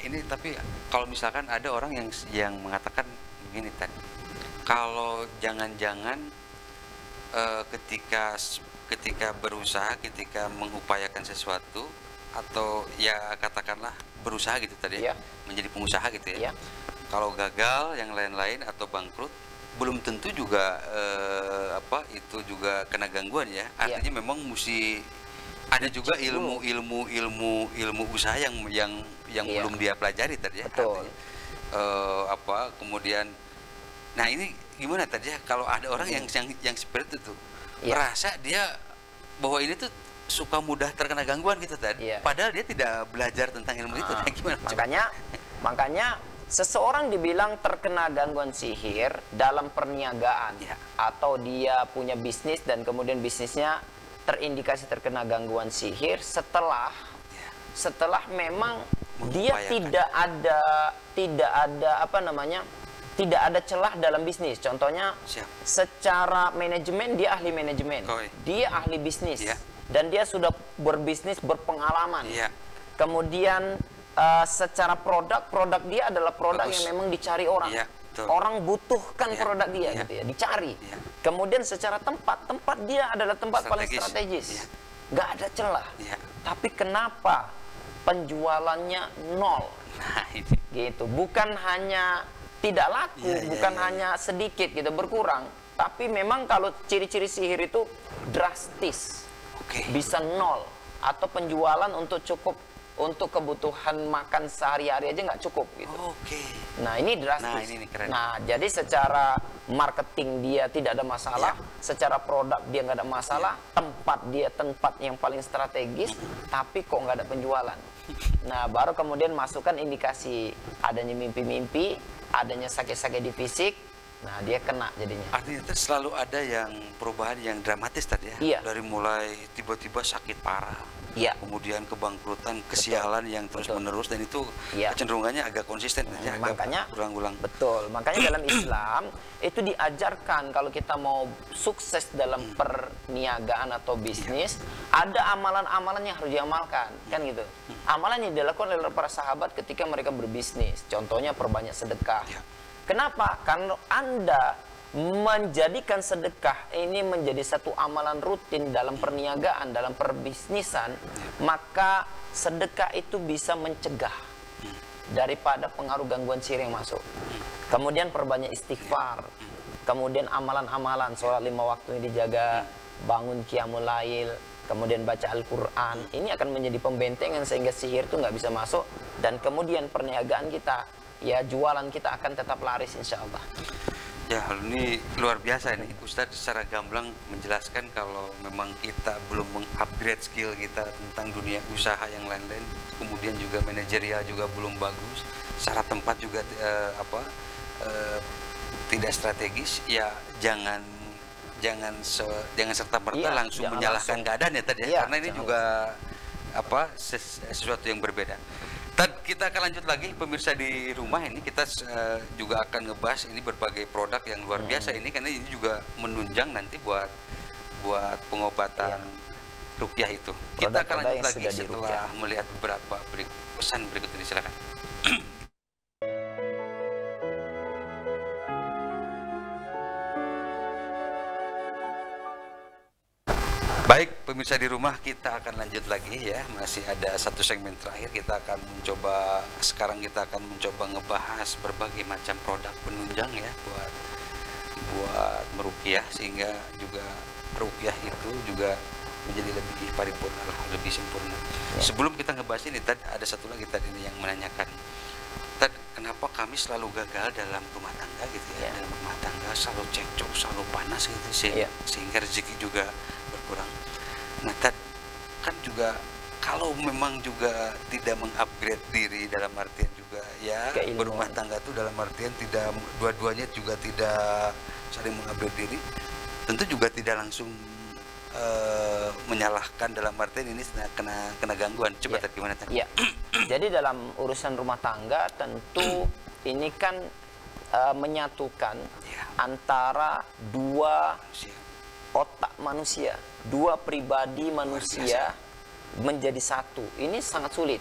ini tapi kalau misalkan ada orang yang mengatakan begini tadi, kalau jangan-jangan ketika ketika berusaha, ketika mengupayakan sesuatu, atau ya katakanlah berusaha gitu tadi, menjadi pengusaha gitu ya. Kalau gagal yang lain-lain atau bangkrut, belum tentu juga itu juga kena gangguan ya. Artinya memang mesti ada juga ilmu usaha yang belum dia pelajari tadi ya. Betul. Artinya, kemudian, nah ini gimana tadi ya, kalau ada orang yang seperti itu merasa dia bahwa ini tuh suka mudah terkena gangguan gitu tadi, padahal dia tidak belajar tentang ilmu itu. Gimana? Makanya seseorang dibilang terkena gangguan sihir dalam perniagaan, atau dia punya bisnis dan kemudian bisnisnya terindikasi terkena gangguan sihir setelah memang dia tidak ada celah dalam bisnis. Contohnya, secara manajemen dia ahli manajemen, dia ahli bisnis, dan dia sudah berbisnis berpengalaman. Kemudian secara produk dia adalah produk yang memang dicari orang. Orang butuhkan produk dia gitu ya, dicari. Kemudian secara tempat dia adalah tempat paling strategis. Nggak ada celah. Tapi kenapa penjualannya nol? Nah, gitu. Bukan hanya tidak laku, bukan hanya sedikit gitu, berkurang. Tapi memang kalau ciri-ciri sihir itu drastis. Bisa nol, atau penjualan untuk kebutuhan makan sehari-hari aja nggak cukup gitu. Nah ini drastis. Ini keren. Nah jadi secara marketing dia tidak ada masalah, secara produk dia nggak ada masalah, tempat yang paling strategis, tapi kok nggak ada penjualan. Nah baru kemudian masukkan indikasi adanya mimpi-mimpi, adanya sakit-sakit di fisik. Nah dia kena jadinya. Artinya selalu ada yang perubahan yang dramatis tadi ya. Dari mulai tiba-tiba sakit parah, kemudian kebangkrutan, kesialan yang terus menerus, dan itu kecenderungannya agak konsisten ya, makanya berulang-ulang. Betul. Makanya dalam Islam itu diajarkan kalau kita mau sukses dalam perniagaan atau bisnis, ada amalan-amalan yang harus diamalkan, kan gitu. Amalan yang dilakukan oleh para sahabat ketika mereka berbisnis. Contohnya perbanyak sedekah. Kenapa? Karena Anda menjadikan sedekah ini menjadi satu amalan rutin dalam perniagaan, dalam perbisnisan, maka sedekah itu bisa mencegah daripada pengaruh gangguan sihir yang masuk. Kemudian perbanyak istighfar, kemudian amalan-amalan, sholat 5 waktu yang dijaga, bangun qiyamul lail, kemudian baca Al-Quran. Ini akan menjadi pembentengan sehingga sihir itu nggak bisa masuk, dan kemudian perniagaan kita, ya jualan kita akan tetap laris insya Allah. Ya, ini luar biasa ini Ustadz secara gamblang menjelaskan kalau memang kita belum mengupgrade skill kita tentang dunia usaha yang lain-lain, kemudian juga manajerial juga belum bagus, secara tempat juga tidak strategis, ya jangan serta-merta langsung menyalahkan keadaan ya tadi ya, karena ini juga sesuatu yang berbeda. Dan kita akan lanjut lagi pemirsa di rumah, ini kita juga akan ngebahas ini berbagai produk yang luar biasa ini, karena ini juga menunjang nanti buat pengobatan ruqyah itu. Kita akan lanjut lagi setelah melihat beberapa pesan berikut ini, silakan. Baik, pemirsa di rumah, kita akan lanjut lagi ya. Masih ada satu segmen terakhir. Sekarang kita akan mencoba ngebahas berbagai macam produk penunjang ya buat meruqyah, sehingga juga ruqyah itu juga menjadi lebih paripurna, lebih sempurna. Sebelum kita ngebahas ini, Tad, ada satu lagi tadi yang menanyakan, Tad, kenapa kami selalu gagal dalam rumah tangga gitu ya? Dalam rumah tangga selalu cekcok, selalu panas gitu sehingga rezeki juga berkurang. Nah, kan juga kalau memang juga tidak mengupgrade diri, dalam artian juga ya berumah tangga itu dalam artian tidak dua-duanya juga tidak saling mengupgrade diri, tentu juga tidak langsung menyalahkan dalam artian ini kena gangguan. Coba tadi gimana tadi? Jadi dalam urusan rumah tangga tentu ini kan menyatukan antara dua otak manusia, dua pribadi manusia menjadi satu. Ini sangat sulit.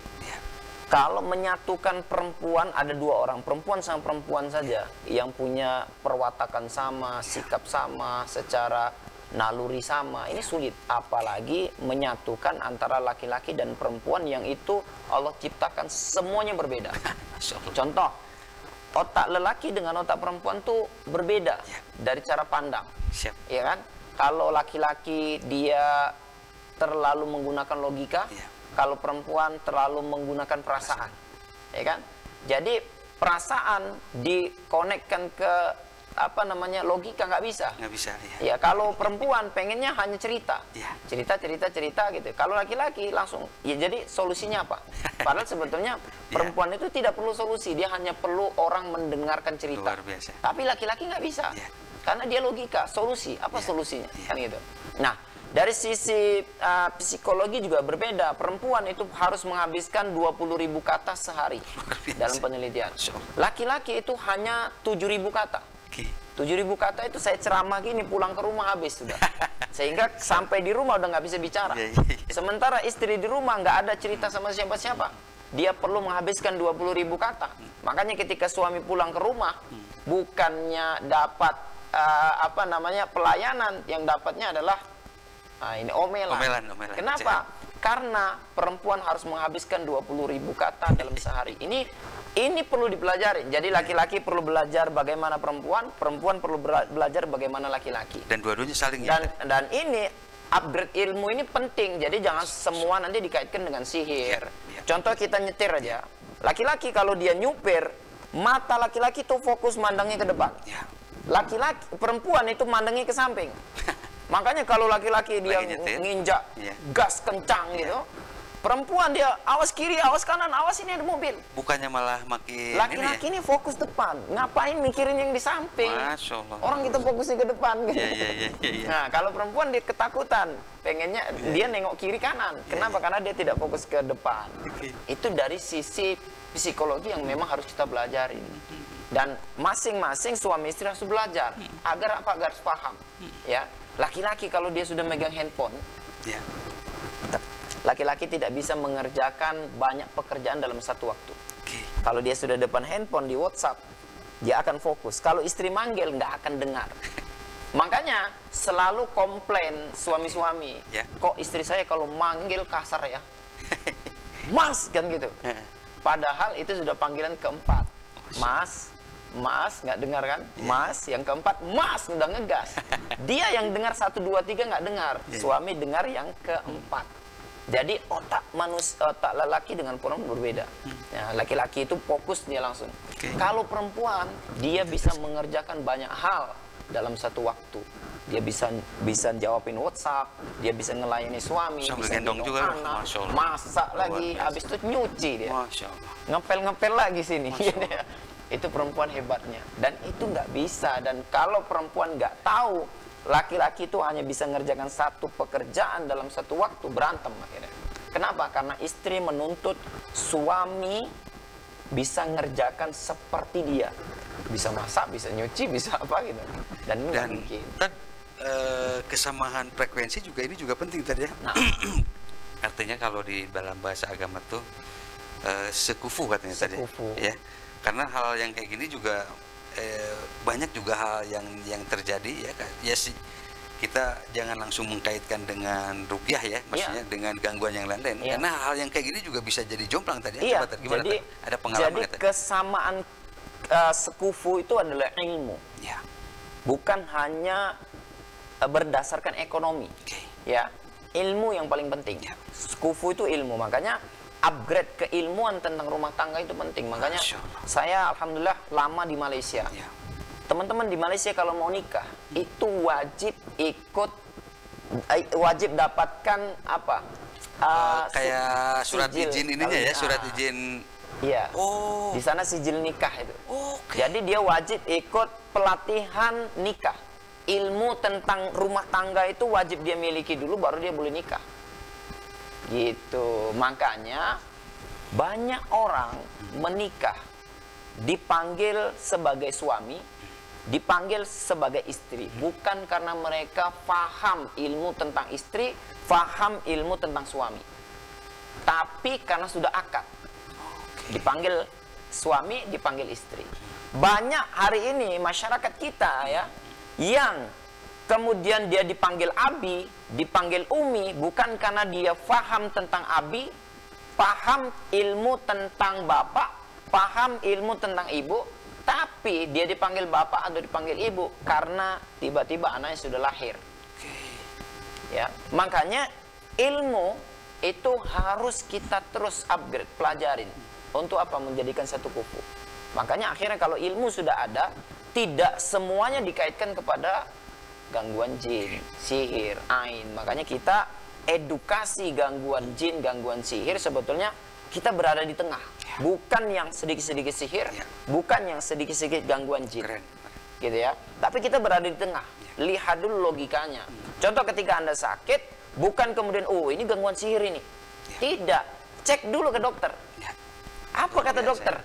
Kalau menyatukan perempuan, ada dua orang, perempuan sama perempuan saja, yang punya perwatakan sama, sikap sama, secara naluri sama, ini sulit. Apalagi menyatukan antara laki-laki dan perempuan yang itu Allah ciptakan semuanya berbeda. Contoh, otak lelaki dengan otak perempuan tuh berbeda dari cara pandang. Ya kan? Kalau laki-laki dia terlalu menggunakan logika, kalau perempuan terlalu menggunakan perasaan. Ya kan? Jadi perasaan dikonekkan ke logika nggak bisa. Ya kalau perempuan pengennya hanya cerita, cerita gitu. Kalau laki-laki langsung, ya jadi solusinya apa? Padahal sebetulnya perempuan itu tidak perlu solusi, dia hanya perlu orang mendengarkan cerita. Luar biasa. Tapi laki-laki nggak bisa, karena dia logika, solusi. Apa solusinya? Kan gitu. Nah, dari sisi psikologi juga berbeda. Perempuan itu harus menghabiskan 20.000 kata sehari dalam penelitian. Laki-laki itu hanya 7.000 kata. 7.000 kata itu saya ceramah gini, pulang ke rumah habis sudah. Sehingga sampai di rumah udah nggak bisa bicara. Sementara istri di rumah nggak ada cerita sama siapa-siapa. Dia perlu menghabiskan 20.000 kata. Makanya ketika suami pulang ke rumah, bukannya dapat pelayanan, yang dapatnya adalah ini omelan. Kenapa? Karena perempuan harus menghabiskan 20.000 kata dalam sehari. Ini perlu dipelajari. Jadi laki-laki perlu belajar bagaimana perempuan perlu belajar bagaimana laki-laki. Dan dua-duanya saling dan ini upgrade ilmu ini penting. Jadi jangan semua nanti dikaitkan dengan sihir. Contoh kita nyetir aja. Laki-laki kalau dia nyupir, mata laki-laki tuh fokus mandangnya ke depan. Laki-laki, perempuan itu mandangnya ke samping. Makanya kalau laki-laki dia nginjak gas kencang gitu, perempuan dia awas kiri, awas kanan, awas ini ada mobil. Bukannya malah makin laki-laki ini fokus depan. Ngapain mikirin yang di samping? Masya Allah. Orang kita fokusnya ke depan gitu. Nah, kalau perempuan dia ketakutan, pengennya dia nengok kiri kanan. Kenapa? Karena dia tidak fokus ke depan. Itu dari sisi psikologi yang memang harus kita pelajari. Dan masing-masing suami istri harus belajar agar paham. Ya. Laki-laki kalau dia sudah megang handphone, laki-laki tidak bisa mengerjakan banyak pekerjaan dalam satu waktu. Kalau dia sudah depan handphone di WhatsApp, dia akan fokus. Kalau istri manggil, nggak akan dengar. Makanya selalu komplain suami-suami, kok istri saya kalau manggil kasar ya, mas kan gitu. Padahal itu sudah panggilan keempat, mas. Mas, nggak dengar kan? Mas, yang keempat, mas, udah ngegas. Dia yang dengar 1, 2, 3 nggak dengar. Suami dengar yang keempat. Jadi otak lelaki dengan perempuan berbeda. Laki-laki itu fokus dia langsung. Kalau perempuan, dia bisa mengerjakan banyak hal dalam satu waktu. Dia bisa jawabin WhatsApp, dia bisa ngelayani suami, sambil bisa gendong juga, anak, masak lagi, habis itu nyuci dia. Ngepel-ngepel lagi sini. Itu perempuan hebatnya, dan itu nggak bisa. Dan kalau perempuan nggak tahu laki-laki itu hanya bisa ngerjakan satu pekerjaan dalam satu waktu, berantem akhirnya. Kenapa? Karena istri menuntut suami bisa ngerjakan seperti dia, bisa masak, bisa nyuci, bisa apa gitu. Dan ini nggak mungkin. Kesamaan frekuensi juga ini juga penting tadi ya. Artinya kalau di dalam bahasa agama tuh sekufu katanya sekufu. Tadi ya. Karena hal yang kayak gini juga banyak juga hal yang terjadi ya sih, kita jangan langsung mengkaitkan dengan ruqyah ya, maksudnya dengan gangguan yang lain-lain. Karena hal yang kayak gini juga bisa jadi jomplang tadi. Coba gimana? Jadi, ada pengalaman jadi kesamaan sekufu itu adalah ilmu. Bukan hanya berdasarkan ekonomi. Ya, ilmu yang paling penting. Sekufu itu ilmu, makanya upgrade keilmuan tentang rumah tangga itu penting. Makanya saya alhamdulillah lama di Malaysia. Teman-teman di Malaysia kalau mau nikah itu wajib dapatkan apa? Kayak surat izin ininya ya, surat izin. Iya. Di sana sijil nikah itu. Jadi dia wajib ikut pelatihan nikah. Ilmu tentang rumah tangga itu wajib dia miliki dulu, baru dia boleh nikah. Gitu. Makanya banyak orang menikah dipanggil sebagai suami, dipanggil sebagai istri, bukan karena mereka paham ilmu tentang istri, paham ilmu tentang suami, tapi karena sudah akad. Dipanggil suami, dipanggil istri. Banyak hari ini masyarakat kita ya yang kemudian dia dipanggil Abi, dipanggil Umi, bukan karena dia paham tentang Abi, paham ilmu tentang bapak, paham ilmu tentang ibu, tapi dia dipanggil bapak atau dipanggil ibu karena tiba-tiba anaknya sudah lahir. Ya, makanya ilmu itu harus kita terus upgrade, pelajarin. Untuk apa? Menjadikan satu kufu. Makanya akhirnya kalau ilmu sudah ada, tidak semuanya dikaitkan kepada gangguan jin, sihir, ain. Makanya kita edukasi gangguan jin, gangguan sihir, sebetulnya kita berada di tengah. Bukan yang sedikit-sedikit sihir, bukan yang sedikit-sedikit gangguan jin. Gitu ya. Tapi kita berada di tengah. Lihat dulu logikanya. Contoh ketika Anda sakit, bukan kemudian, oh ini gangguan sihir ini. Tidak. Cek dulu ke dokter. Apa kata dokter?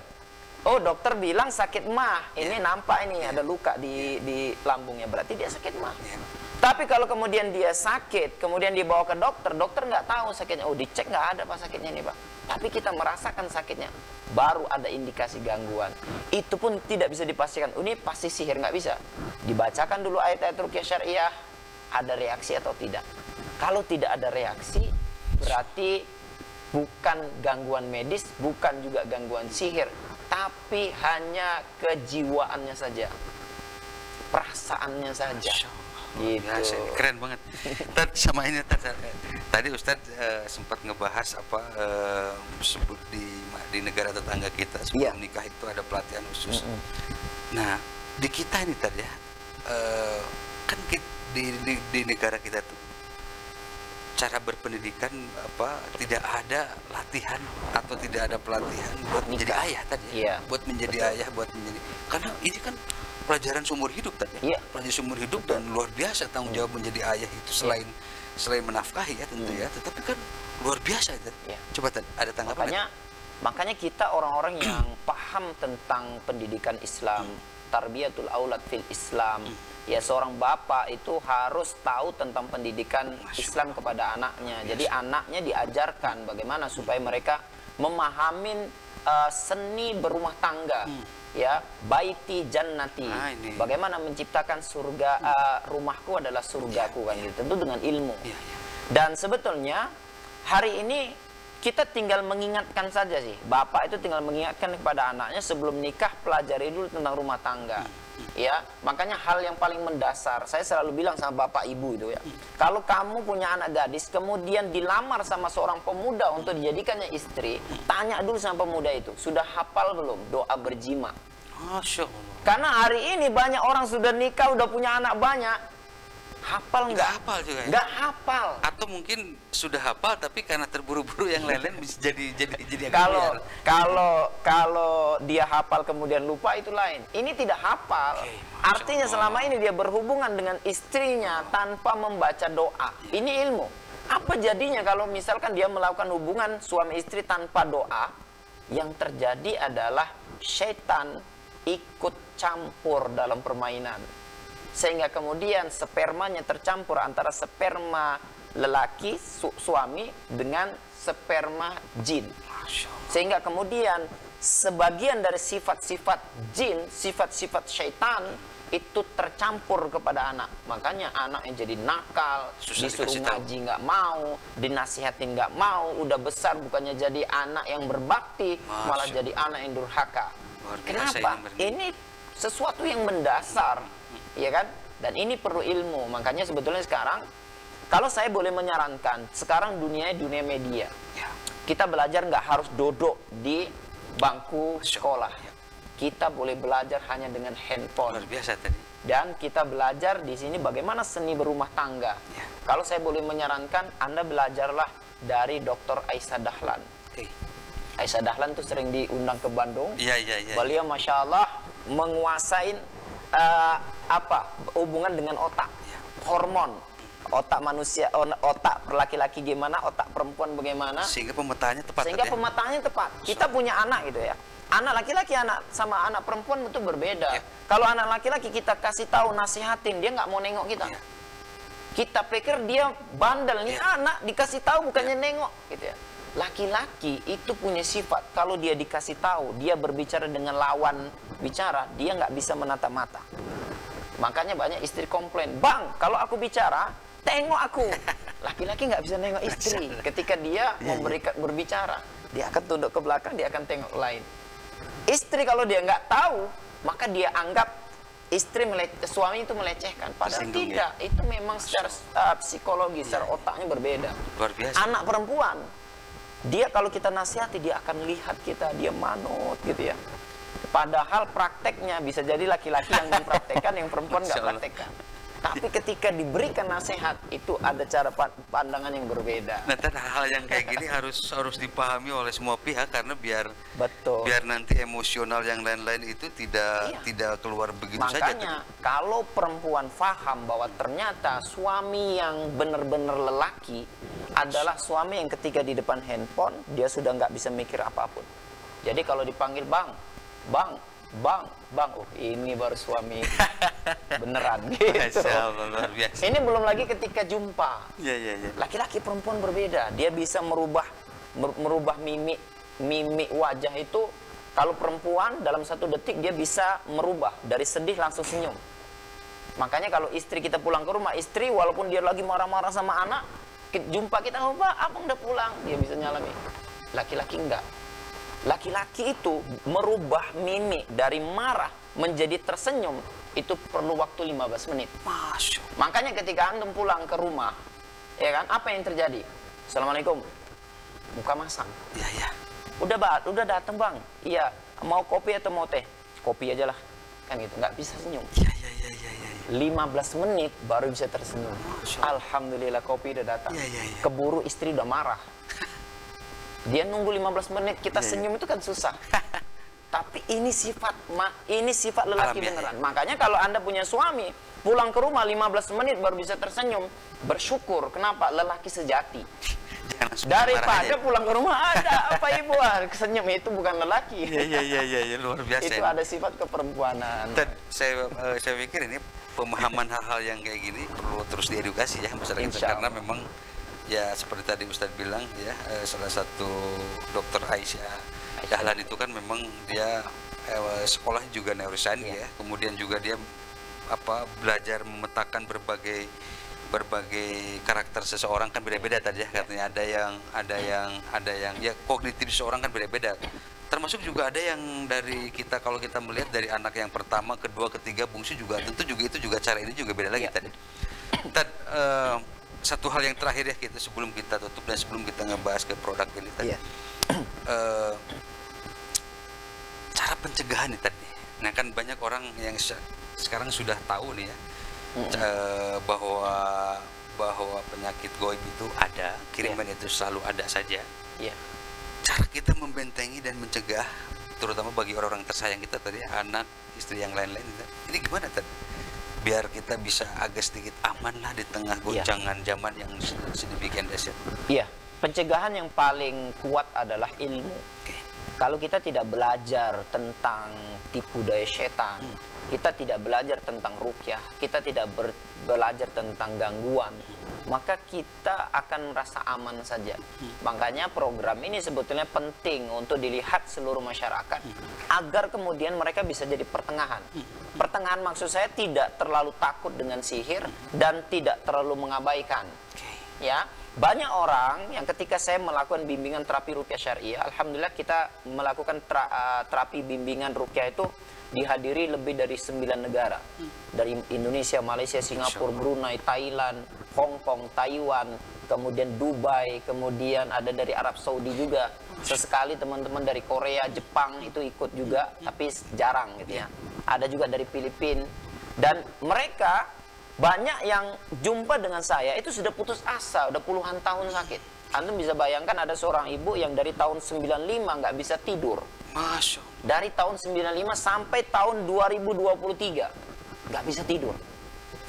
Oh, dokter bilang sakit mah. Ini nampak ini ada luka di lambungnya. Berarti dia sakit mah. Tapi kalau kemudian dia sakit, kemudian dibawa ke dokter, dokter nggak tahu sakitnya. Oh, dicek nggak ada Pak sakitnya nih Pak. Tapi kita merasakan sakitnya, baru ada indikasi gangguan. Itu pun tidak bisa dipastikan. Ini pasti sihir, nggak bisa. Dibacakan dulu ayat-ayat ruqyah syariah, ada reaksi atau tidak. Kalau tidak ada reaksi, berarti bukan gangguan medis, bukan juga gangguan sihir, tapi hanya kejiwaannya saja, perasaannya saja. Gitu. Biasa, keren banget. Sama ini tadi Ustadz sempat ngebahas apa sebut di negara tetangga kita sebelum nikah itu ada pelatihan khusus. Nah di kita ini tadi ya kan di negara kita tuh cara berpendidikan apa tidak ada latihan atau tidak ada pelatihan buat menjadi ayah tadi ya. Buat menjadi ayah, buat menjadi, karena ini kan pelajaran seumur hidup tadi. Pelajaran seumur hidup dan luar biasa tanggung jawab menjadi ayah itu selain menafkahi ya tentu ya, tetapi kan luar biasa ya. Coba ada tanggapan? Makanya kita orang-orang yang paham tentang pendidikan Islam, tarbiyatul aulad fil Islam, ya seorang bapak itu harus tahu tentang pendidikan Islam kepada anaknya. Jadi anaknya diajarkan bagaimana supaya mereka memahami seni berumah tangga. Ya, baiti jannati. Bagaimana menciptakan surga, rumahku adalah surgaku kan gitu. Tentu dengan ilmu. Dan sebetulnya hari ini kita tinggal mengingatkan saja sih. Bapak itu tinggal mengingatkan kepada anaknya sebelum nikah, pelajari dulu tentang rumah tangga. Ya, makanya hal yang paling mendasar, saya selalu bilang sama bapak ibu itu ya. Kalau kamu punya anak gadis kemudian dilamar sama seorang pemuda untuk dijadikannya istri, tanya dulu sama pemuda itu, sudah hafal belum doa berjima? Masya Allah. Karena hari ini banyak orang sudah nikah, udah punya anak banyak, hafal nggak? Hafal juga ya? Nggak hafal. Atau mungkin sudah hafal tapi karena terburu-buru yang lain-lain bisa jadi kalau dia hafal kemudian lupa itu lain. Ini tidak hafal. Artinya selama ini dia berhubungan dengan istrinya tanpa membaca doa. Ini ilmu. Apa jadinya kalau misalkan dia melakukan hubungan suami istri tanpa doa? Yang terjadi adalah syaitan ikut campur dalam permainan. Sehingga kemudian spermanya tercampur antara sperma lelaki suami dengan sperma jin. Sehingga kemudian sebagian dari sifat-sifat jin, sifat-sifat syaitan itu tercampur kepada anak. Makanya anak yang jadi nakal, disuruh ngaji nggak mau, dinasihatin nggak mau, udah besar bukannya jadi anak yang berbakti, malah jadi anak yang durhaka. Kenapa? Ini sesuatu yang mendasar. Ya kan? Dan ini perlu ilmu. Makanya sebetulnya sekarang kalau saya boleh menyarankan, sekarang dunia media. Kita belajar nggak harus duduk di bangku sekolah. Kita boleh belajar hanya dengan handphone. Luar biasa tadi. Dan kita belajar di sini bagaimana seni berumah tangga. Kalau saya boleh menyarankan, Anda belajarlah dari Dr. Aisyah Dahlan. Aisyah Dahlan tuh sering diundang ke Bandung. Beliau Masya Allah menguasai hubungan dengan otak, hormon, otak manusia, otak laki-laki gimana, otak perempuan bagaimana, sehingga pemetaannya tepat. Kita punya anak gitu ya, anak laki-laki anak sama anak perempuan itu berbeda. Kalau anak laki-laki kita kasih tahu, nasihatin, dia nggak mau nengok kita. Kita pikir dia bandel nih, anak dikasih tahu bukannya nengok gitu ya. Laki-laki itu punya sifat, kalau dia dikasih tahu, dia berbicara dengan lawan bicara, dia nggak bisa menatap mata. Makanya banyak istri komplain, "Bang, kalau aku bicara, tengok aku." Laki-laki nggak bisa nengok istri. Ketika dia berbicara, dia akan tunduk ke belakang, dia akan tengok lain. Istri kalau dia nggak tahu, maka dia anggap suami itu melecehkan. Padahal tidak. Ya? Itu memang secara psikologi, secara otaknya berbeda. Luar biasa. Anak perempuan, dia kalau kita nasihati, dia akan lihat kita, dia manut gitu ya. Padahal prakteknya bisa jadi laki-laki yang mempraktekkan, yang perempuan nggak praktekkan. Tapi ketika diberikan nasihat, itu ada cara pandangan yang berbeda. Nah, hal-hal yang kayak gini harus dipahami oleh semua pihak, karena biar nanti emosional yang lain-lain itu tidak keluar begitu saja. Makanya kalau perempuan paham bahwa ternyata suami yang benar-benar lelaki adalah suami yang ketika di depan handphone dia sudah nggak bisa mikir apapun. Jadi kalau dipanggil bang, oh ini baru suami beneran gitu. Ini belum lagi ketika jumpa. Laki-laki perempuan berbeda. Dia bisa merubah mimik wajah itu. Kalau perempuan dalam 1 detik dia bisa merubah dari sedih langsung senyum. Makanya kalau istri kita pulang ke rumah, istri walaupun dia lagi marah-marah sama anak, jumpa kita, "Oh, Pak, abang udah pulang." Dia bisa nyalami. Laki-laki enggak. Laki-laki itu merubah mimik dari marah menjadi tersenyum itu perlu waktu 15 menit. Masya. Makanya ketika antum pulang ke rumah, ya kan, apa yang terjadi? "Assalamualaikum." Buka masak. Iya. Udah datang, Bang. Iya, mau kopi atau mau teh? Kopi aja lah. Kan gitu, nggak bisa senyum. Iya. 15 menit baru bisa tersenyum. Alhamdulillah kopi udah datang. Keburu istri udah marah. Dia nunggu 15 menit, kita senyum itu kan susah. Tapi ini sifat lelaki beneran. Makanya kalau Anda punya suami, pulang ke rumah 15 menit baru bisa tersenyum, bersyukur. Kenapa? Lelaki sejati. Daripada pulang ke rumah, "Ada apa ibu?" Senyum itu bukan lelaki. Iya, luar biasa. Itu ada sifat keperempuanan. Saya pikir ini pemahaman hal-hal yang kayak gini perlu terus diedukasi ya masyarakat kita, karena memang ya seperti tadi Ustadz bilang ya, salah satu dokter Aisyah Dahlan itu kan memang dia sekolah juga neuroscience ya, kemudian juga dia belajar memetakan berbagai karakter seseorang kan beda-beda tadi ya, katanya ada yang ya kognitif seseorang kan beda-beda, termasuk juga ada yang dari kita, kalau kita melihat dari anak yang pertama, kedua, ketiga, bungsu juga tentu juga itu juga cara ini juga beda lagi tadi. Satu hal yang terakhir ya kita sebelum kita tutup dan sebelum kita ngebahas ke produk ini tadi, cara pencegahan nih tadi. Nah kan banyak orang yang sekarang sudah tahu nih ya, bahwa penyakit goib itu ada, kiriman itu selalu ada saja. Cara kita membentengi dan mencegah, terutama bagi orang-orang tersayang kita tadi, anak, istri yang lain-lain, ini gimana tadi? Biar kita bisa agak sedikit aman lah di tengah goncangan zaman yang sedemikian dahsyat. Iya, pencegahan yang paling kuat adalah ilmu. Kalau kita tidak belajar tentang tipu daya setan, kita tidak belajar tentang ruqyah, kita tidak belajar tentang gangguan, maka kita akan merasa aman saja. Makanya program ini sebetulnya penting untuk dilihat seluruh masyarakat, agar kemudian mereka bisa jadi pertengahan. Pertengahan maksud saya tidak terlalu takut dengan sihir dan tidak terlalu mengabaikan. Ya, banyak orang yang ketika saya melakukan bimbingan terapi ruqyah syariah, alhamdulillah kita melakukan terapi bimbingan ruqyah itu dihadiri lebih dari 9 negara. Dari Indonesia, Malaysia, Singapura, Brunei, Thailand, Hong Kong, Taiwan, kemudian Dubai, kemudian ada dari Arab Saudi juga. Sesekali teman-teman dari Korea, Jepang itu ikut juga, tapi jarang gitu ya. Ada juga dari Filipina. Dan mereka banyak yang jumpa dengan saya itu sudah putus asa, udah puluhan tahun sakit. Anda bisa bayangkan ada seorang ibu yang dari tahun 95 nggak bisa tidur. Masya. Dari tahun 95 sampai tahun 2023 nggak bisa tidur.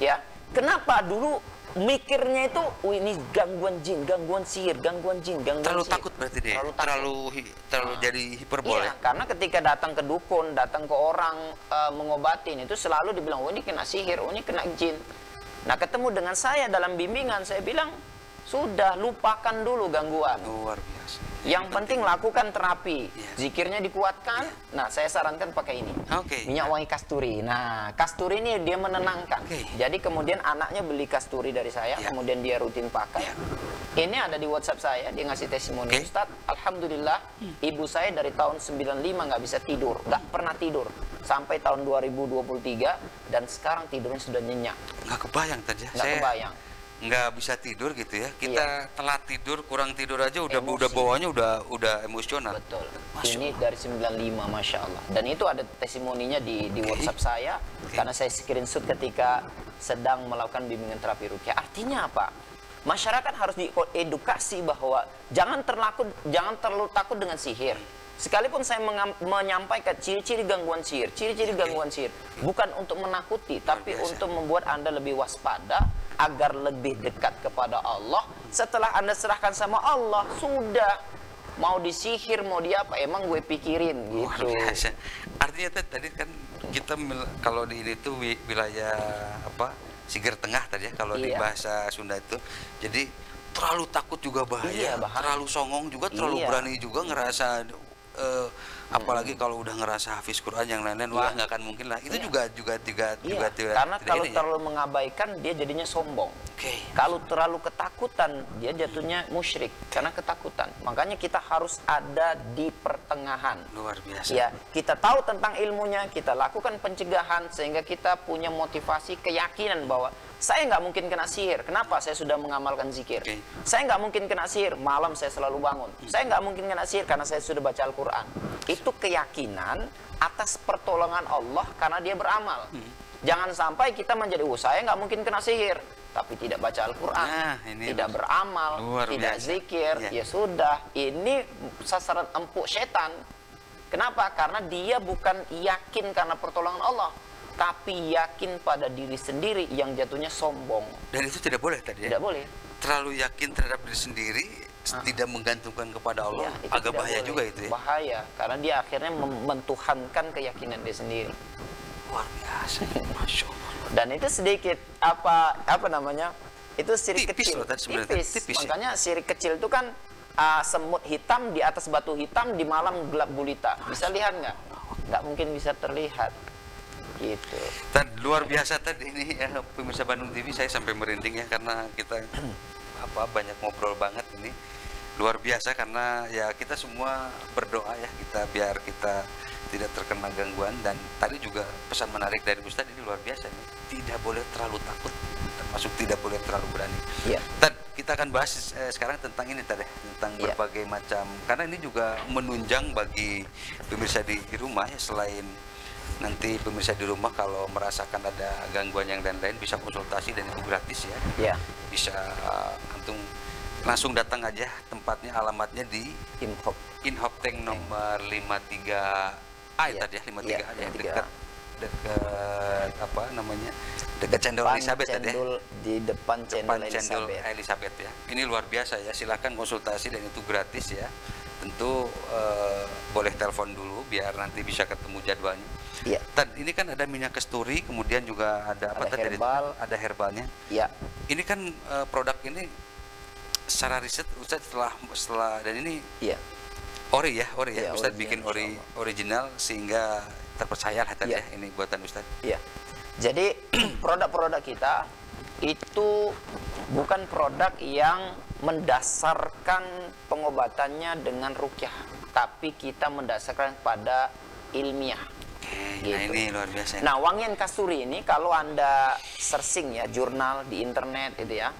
Ya, kenapa? Dulu mikirnya itu, ini gangguan jin, gangguan sihir, gangguan jin, gangguan terlalu sihir. Takut berarti dia. Terlalu jadi hiperbole. Iya, karena ketika datang ke dukun, datang ke orang mengobatin itu selalu dibilang, "Oh ini kena sihir, oh ini kena jin." Nah, ketemu dengan saya dalam bimbingan, saya bilang, "Sudah, lupakan dulu gangguan." Luar biasa. Yang penting lakukan terapi. Zikirnya dikuatkan. Nah, saya sarankan pakai ini. Minyak wangi kasturi. Nah, kasturi ini dia menenangkan. Jadi kemudian anaknya beli kasturi dari saya, kemudian dia rutin pakai. Ini ada di WhatsApp saya, dia ngasih testimoni. Ustadz, alhamdulillah, ibu saya dari tahun 95 nggak bisa tidur, nggak pernah tidur. Sampai tahun 2023, dan sekarang tidurnya sudah nyenyak. Nggak kebayang tadi ya? Nggak kebayang. Nggak bisa tidur gitu ya, kita telat tidur, kurang tidur aja udah bawaannya udah emosional. Betul. Ini dari 95, Masya Allah. Dan itu ada testimoninya di WhatsApp saya, karena saya screenshot ketika sedang melakukan bimbingan terapi ruqyah. Artinya apa? Masyarakat harus diedukasi bahwa jangan terlalu takut dengan sihir. Sekalipun saya menyampaikan ciri-ciri gangguan sihir, bukan untuk menakuti, tapi untuk membuat Anda lebih waspada, agar lebih dekat kepada Allah. Setelah Anda serahkan sama Allah, sudah mau disihir, mau diapa, emang gue pikirin gitu. Luar biasa. Artinya tadi kan kita kalau di ini tuh wilayah apa? Siger Tengah tadi ya, kalau di bahasa Sunda itu. Jadi terlalu takut juga bahaya, terlalu songong juga, terlalu berani juga ngerasa apalagi kalau udah ngerasa hafiz Quran yang lain-lain, wah nggak akan mungkin lah. Itu juga karena kalau terlalu mengabaikan dia jadinya sombong. Kalau terlalu ketakutan dia jatuhnya musyrik karena ketakutan. Makanya kita harus ada di pertengahan. Luar biasa. Ya, kita tahu tentang ilmunya, kita lakukan pencegahan sehingga kita punya motivasi, keyakinan bahwa saya nggak mungkin kena sihir. Kenapa? Saya sudah mengamalkan zikir. Saya nggak mungkin kena sihir. Malam saya selalu bangun. Saya nggak mungkin kena sihir karena saya sudah baca Al-Quran. Itu keyakinan atas pertolongan Allah karena dia beramal. Jangan sampai kita menjadi, saya nggak mungkin kena sihir, tapi tidak baca Al-Quran, tidak beramal, tidak zikir. Ya sudah, ini sasaran empuk setan. Kenapa? Karena dia bukan yakin karena pertolongan Allah, tapi yakin pada diri sendiri yang jatuhnya sombong. Dan itu tidak boleh tadi ya? Tidak boleh. Terlalu yakin terhadap diri sendiri, tidak menggantungkan kepada Allah, agak bahaya juga itu ya? Bahaya, karena dia akhirnya mentuhankan keyakinan dia sendiri. Luar biasa, Masya Allah. Dan itu sedikit, apa namanya, itu sirik kecil. Tipis. Makanya sirik kecil itu kan semut hitam di atas batu hitam di malam gelap gulita. Bisa lihat nggak? Nggak mungkin bisa terlihat. Gitu. Dan luar biasa tadi ini ya, pemirsa Bandung TV, saya sampai merinding ya karena kita banyak ngobrol banget ini. Luar biasa karena ya kita semua berdoa ya biar kita tidak terkena gangguan. Dan tadi juga pesan menarik dari Ustadz ini luar biasa nih. Tidak boleh terlalu takut, termasuk tidak boleh terlalu berani. Dan kita akan bahas sekarang tentang ini tadi, tentang berbagai macam, karena ini juga menunjang bagi pemirsa di rumah ya. Selain nanti pemirsa di rumah kalau merasakan ada gangguan yang lain-lain bisa konsultasi dan itu gratis ya. Bisa langsung datang aja, tempatnya alamatnya di Inhopteng nomor 53A tadi ya, 53A yang dekat apa namanya, dekat Cendol Elizabeth tadi ya, di depan Cendol Elizabeth ya. Ini luar biasa ya, silakan konsultasi dan itu gratis ya. Tentu boleh telepon dulu biar nanti bisa ketemu jadwalnya. Dan ini kan ada minyak kasturi, kemudian juga ada apa tadi? Ada herbalnya. Ini kan produk ini secara riset Ustadz setelah dan ini ori ya Ustadz bikin original sehingga terpercaya lah tadi ya, ini buatan Ustadz. Jadi produk-produk kita itu bukan produk yang mendasarkan pengobatannya dengan ruqyah, tapi kita mendasarkan pada ilmiah. Nah ini luar biasa. Nah, wangian kasturi ini kalau Anda searching ya jurnal di internet itu ya,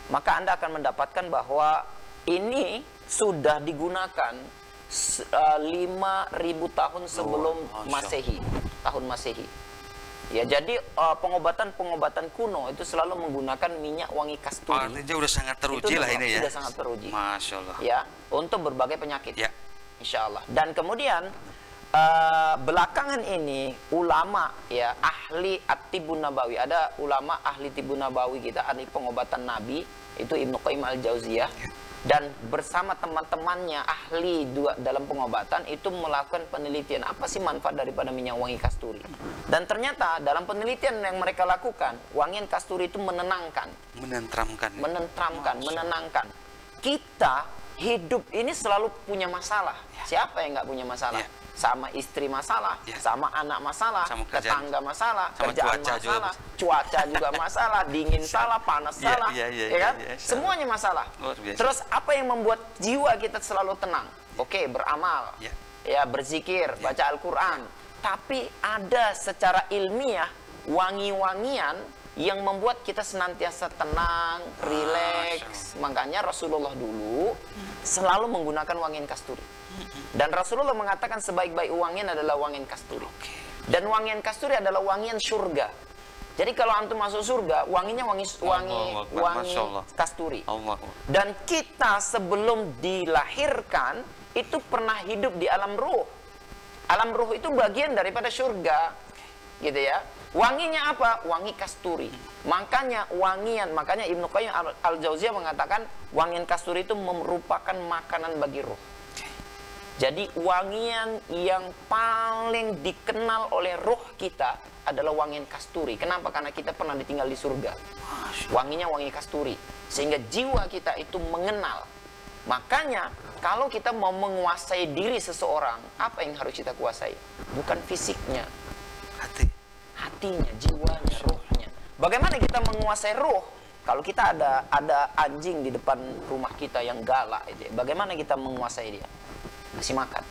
maka Anda akan mendapatkan bahwa ini sudah digunakan 5.000 tahun sebelum Masehi, tahun Masehi. Ya, jadi pengobatan kuno itu selalu menggunakan minyak wangi kasturi. Artinya udah sangat teruji lah ini ya. Sudah sangat teruji. Masya Allah. Ya, untuk berbagai penyakit. Insya Allah. Dan kemudian belakangan ini ulama ya, ahli at-tibbun nabawi, ada ulama ahli tibbun nabawi kita, ahli pengobatan Nabi, itu Ibnu Qayyim al-Jauziyah, dan bersama teman-temannya ahli dalam pengobatan itu melakukan penelitian apa sih manfaat daripada minyak wangi kasturi. Dan ternyata dalam penelitian yang mereka lakukan, wangian kasturi itu menenangkan, menenangkan. Kita hidup ini selalu punya masalah. Siapa yang nggak punya masalah? Sama istri masalah, sama anak masalah, sama tetangga masalah, sama kerjaan masalah, cuaca juga masalah, dingin salah, panas salah, ya kan? Semuanya masalah. Terus apa yang membuat jiwa kita selalu tenang? Oke, beramal, ya berzikir, baca Al-Quran. Tapi ada secara ilmiah wangi-wangian yang membuat kita senantiasa tenang, rileks. Makanya Rasulullah dulu selalu menggunakan wangian kasturi. Dan Rasulullah mengatakan sebaik-baik wangian adalah wangian kasturi. Dan wangian kasturi adalah wangian surga. Jadi kalau antum masuk surga, wanginya wangi kasturi. Dan kita sebelum dilahirkan itu pernah hidup di alam ruh. Alam ruh itu bagian daripada surga, gitu ya. Wanginya apa? Wangi kasturi. Makanya makanya Ibnu Qayyim Al-Jauziyah mengatakan wangian kasturi itu merupakan makanan bagi ruh. Jadi wangian yang paling dikenal oleh roh kita adalah wangian kasturi. Kenapa? Karena kita pernah ditinggal di surga. Wanginya wangi kasturi. Sehingga jiwa kita itu mengenal. Makanya kalau kita mau menguasai diri seseorang, apa yang harus kita kuasai? Bukan fisiknya, hatinya, jiwanya, rohnya. Bagaimana kita menguasai roh? Kalau kita ada anjing di depan rumah kita yang galak, bagaimana kita menguasai dia? Kasih makan,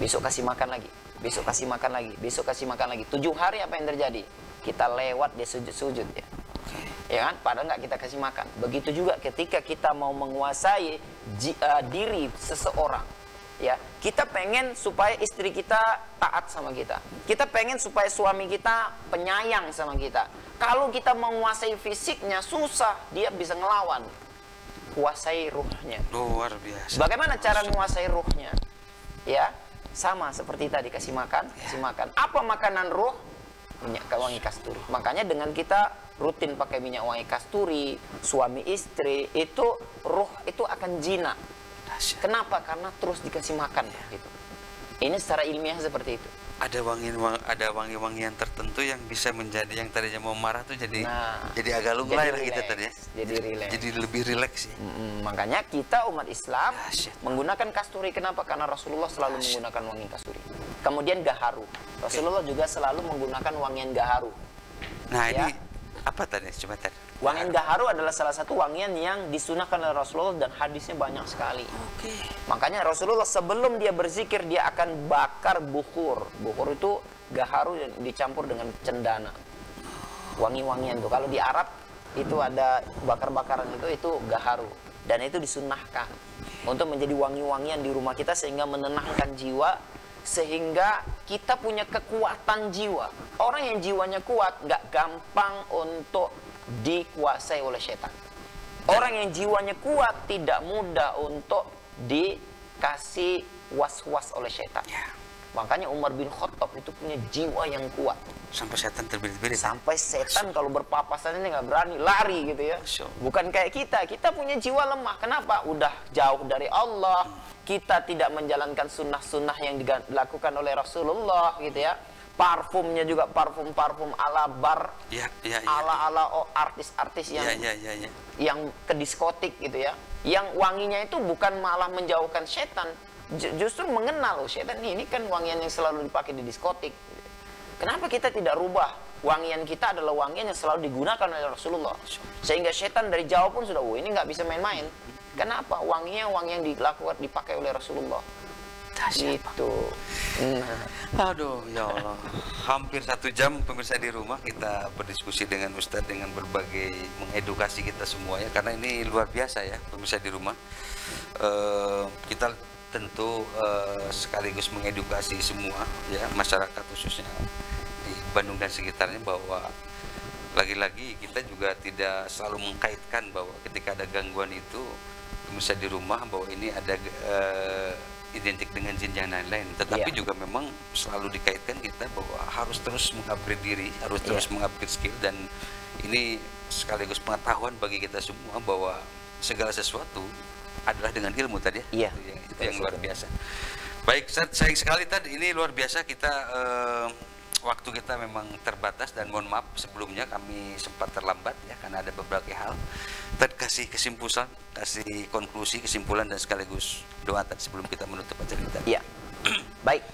besok kasih makan lagi, besok kasih makan lagi, besok kasih makan lagi. 7 hari apa yang terjadi? Kita lewat dia sujud-sujud ya. Ya kan? Padahal nggak kita kasih makan. Begitu juga ketika kita mau menguasai diri seseorang, ya kita pengen supaya istri kita taat sama kita. Kita pengen supaya suami kita penyayang sama kita. Kalau kita menguasai fisiknya susah, dia bisa ngelawan. Kuasai ruhnya. Luar biasa. Bagaimana cara menguasai ruhnya? Ya, sama seperti tadi kasih makan, kasih makan. Apa makanan ruh? Minyak wangi kasturi. Makanya dengan kita rutin pakai minyak wangi kasturi, suami istri itu ruh itu akan jinak. Kenapa? Karena terus dikasih makan gitu. Ini secara ilmiah seperti itu. Ada wangi-wangian tertentu yang bisa menjadi yang tadinya mau marah tuh jadi agak lunglai lah gitu tadi ya. Jadi lebih rileks ya. Makanya kita umat Islam menggunakan kasturi. Kenapa? Karena Rasulullah selalu menggunakan wangi kasturi. Kemudian gaharu. Rasulullah juga selalu menggunakan wangian gaharu. Nah, ini apa tadi? Coba tadi. Wangian gaharu adalah salah satu wangian yang disunahkan oleh Rasulullah dan hadisnya banyak sekali. Makanya Rasulullah sebelum dia berzikir dia akan bakar bukhur. Bukhur itu gaharu yang dicampur dengan cendana. Wangi-wangian tuh. Kalau di Arab itu ada bakar-bakaran itu gaharu dan itu disunahkan untuk menjadi wangi-wangian di rumah kita sehingga menenangkan jiwa, sehingga kita punya kekuatan jiwa. Orang yang jiwanya kuat nggak gampang untuk dikuasai oleh setan. Orang yang jiwanya kuat tidak mudah untuk dikasih was-was oleh setan. Makanya Umar bin Khattab itu punya jiwa yang kuat. Sampai setan terbirit-birit. Sampai setan kalau berpapasan ini nggak berani, lari gitu ya. Bukan kayak kita punya jiwa lemah. Kenapa? Udah jauh dari Allah. Kita tidak menjalankan sunnah-sunnah yang dilakukan oleh Rasulullah gitu ya. Parfumnya juga parfum-parfum ala bar, ala artis-artis yang ke diskotik gitu ya. Yang wanginya itu bukan malah menjauhkan setan, justru mengenal setan ini kan wangian yang selalu dipakai di diskotik. Kenapa kita tidak rubah? Wangian kita adalah wangian yang selalu digunakan oleh Rasulullah. Sehingga setan dari jauh pun sudah, ini nggak bisa main-main. Kenapa? Wanginya wangi yang dipakai oleh Rasulullah. Gitu. Aduh, ya Allah. Hampir 1 jam pemirsa di rumah kita berdiskusi dengan Ustadz dengan berbagai mengedukasi kita semua ya, karena ini luar biasa ya pemirsa di rumah. Kita tentu sekaligus mengedukasi semua ya masyarakat khususnya di Bandung dan sekitarnya bahwa lagi-lagi kita juga tidak selalu mengkaitkan bahwa ketika ada gangguan itu pemirsa di rumah bahwa ini ada identik dengan jin dan lain-lain, tetapi juga memang selalu dikaitkan kita bahwa harus terus mengupgrade diri, harus terus mengupgrade skill, dan ini sekaligus pengetahuan bagi kita semua bahwa segala sesuatu adalah dengan ilmu tadi ya. Itu yang luar biasa. Baik, sayang sekali tadi ini luar biasa kita waktu kita memang terbatas dan mohon maaf sebelumnya kami sempat terlambat ya karena ada beberapa hal. Kasih kesimpulan kasih konklusi, kesimpulan dan sekaligus doa tadi sebelum kita menutup acara kita. Iya. Baik,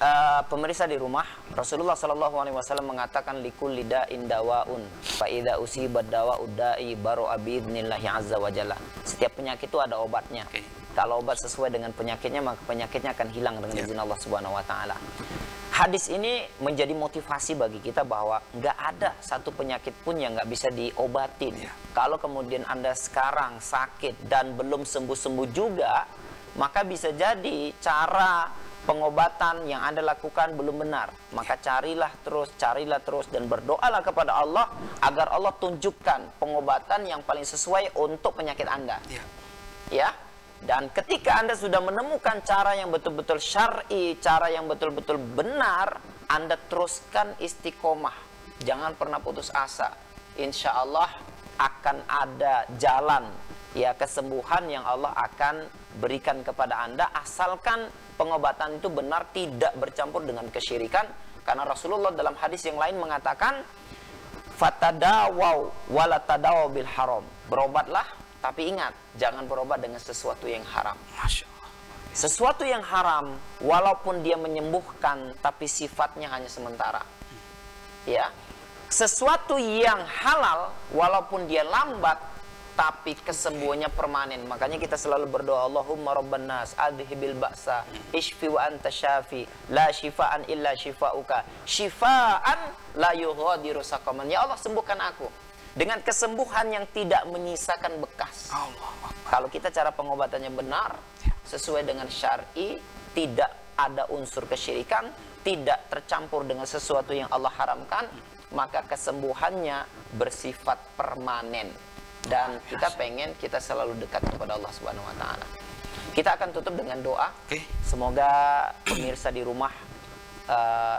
pemirsa di rumah, Rasulullah SAW mengatakan likulli da'in dawaun fa idza usibat dawa'ud da'i baru biidnillahi azza wa jalla. Setiap penyakit itu ada obatnya. Kalau obat sesuai dengan penyakitnya, maka penyakitnya akan hilang dengan izin Allah Subhanahu wa taala. Hadis ini menjadi motivasi bagi kita bahwa nggak ada satu penyakit pun yang nggak bisa diobatin. Kalau kemudian Anda sekarang sakit dan belum sembuh-sembuh juga, maka bisa jadi cara pengobatan yang Anda lakukan belum benar. Maka carilah terus dan berdoalah kepada Allah agar Allah tunjukkan pengobatan yang paling sesuai untuk penyakit Anda. Ya. Dan ketika Anda sudah menemukan cara yang betul-betul syar'i, cara yang betul-betul benar, Anda teruskan istiqomah. Jangan pernah putus asa. Insya Allah akan ada jalan ya kesembuhan yang Allah akan berikan kepada Anda, asalkan pengobatan itu benar, tidak bercampur dengan kesyirikan. Karena Rasulullah dalam hadis yang lain mengatakan, fatadawaw wala tadawaw bil haram. Berobatlah, tapi ingat, jangan berobat dengan sesuatu yang haram. Masya Allah. Sesuatu yang haram, walaupun dia menyembuhkan, tapi sifatnya hanya sementara. Ya, sesuatu yang halal, walaupun dia lambat, tapi kesembuhannya permanen. Makanya kita selalu berdoa, Allahumma rabban nas adhibil ba'sa ishfi wa anta syafi la shifaan illa shifauka shifaan la yughadiru saqaman. Ya Allah, sembuhkan aku dengan kesembuhan yang tidak menyisakan bekas. Kalau kita cara pengobatannya benar, sesuai dengan syar'i, tidak ada unsur kesyirikan, tidak tercampur dengan sesuatu yang Allah haramkan, maka kesembuhannya bersifat permanen. Dan kita pengen kita selalu dekat kepada Allah Subhanahu wa taala. Kita akan tutup dengan doa. Semoga pemirsa di rumah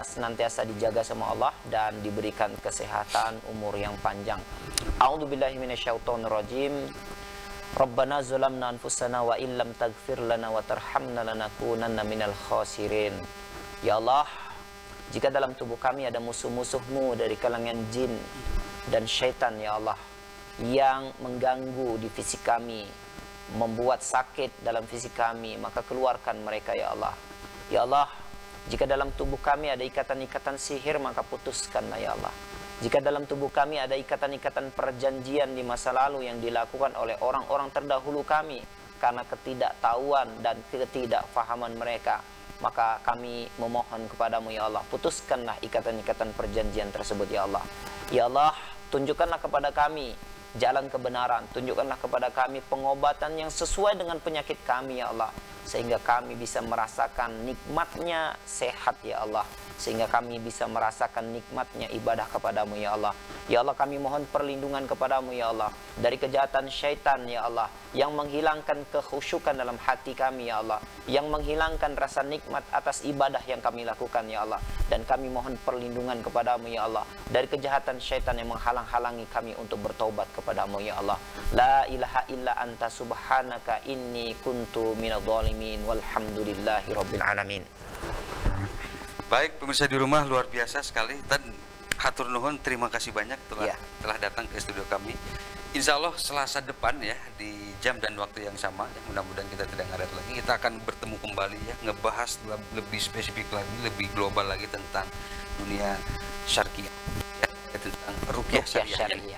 senantiasa dijaga sama Allah dan diberikan kesehatan, umur yang panjang. A'udzubillahi minasyaitonirrajim. Rabbana zalamna anfusana wa illam taghfir lana wa tarhamna lanakunanna minal khasirin. Ya Allah, jika dalam tubuh kami ada musuh-musuh-Mu dari kalangan jin dan syaitan, ya Allah, yang mengganggu di fisik kami, membuat sakit dalam fisik kami, maka keluarkan mereka, ya Allah. Ya Allah, jika dalam tubuh kami ada ikatan-ikatan sihir, maka putuskanlah, ya Allah. Jika dalam tubuh kami ada ikatan-ikatan perjanjian di masa lalu yang dilakukan oleh orang-orang terdahulu kami karena ketidaktahuan dan ketidakfahaman mereka, maka kami memohon kepadamu, ya Allah, putuskanlah ikatan-ikatan perjanjian tersebut, ya Allah. Ya Allah, tunjukkanlah kepada kami jalan kebenaran, tunjukkanlah kepada kami pengobatan yang sesuai dengan penyakit kami, ya Allah, sehingga kami bisa merasakan nikmatnya sehat, ya Allah, sehingga kami bisa merasakan nikmatnya ibadah kepadamu, ya Allah. Ya Allah, kami mohon perlindungan kepadamu, ya Allah, dari kejahatan syaitan, ya Allah, yang menghilangkan kekhusyukan dalam hati kami, ya Allah, yang menghilangkan rasa nikmat atas ibadah yang kami lakukan, ya Allah. Dan kami mohon perlindungan kepadamu, ya Allah, dari kejahatan syaitan yang menghalang-halangi kami untuk bertaubat kepadamu, ya Allah. La ilaha illa anta subhanaka inni kuntu minadh dhalimin walhamdulillahi rabbil alamin. Baik, pemirsa di rumah, luar biasa sekali. Dan hatur nuhun, terima kasih banyak telah datang ke studio kami. Insya Allah Selasa depan ya, di jam dan waktu yang sama ya, mudah-mudahan kita tidak ngaret lagi. Kita akan bertemu kembali ya, ngebahas lebih spesifik lagi, lebih global lagi tentang dunia syariah ya, tentang ruqyah syariah.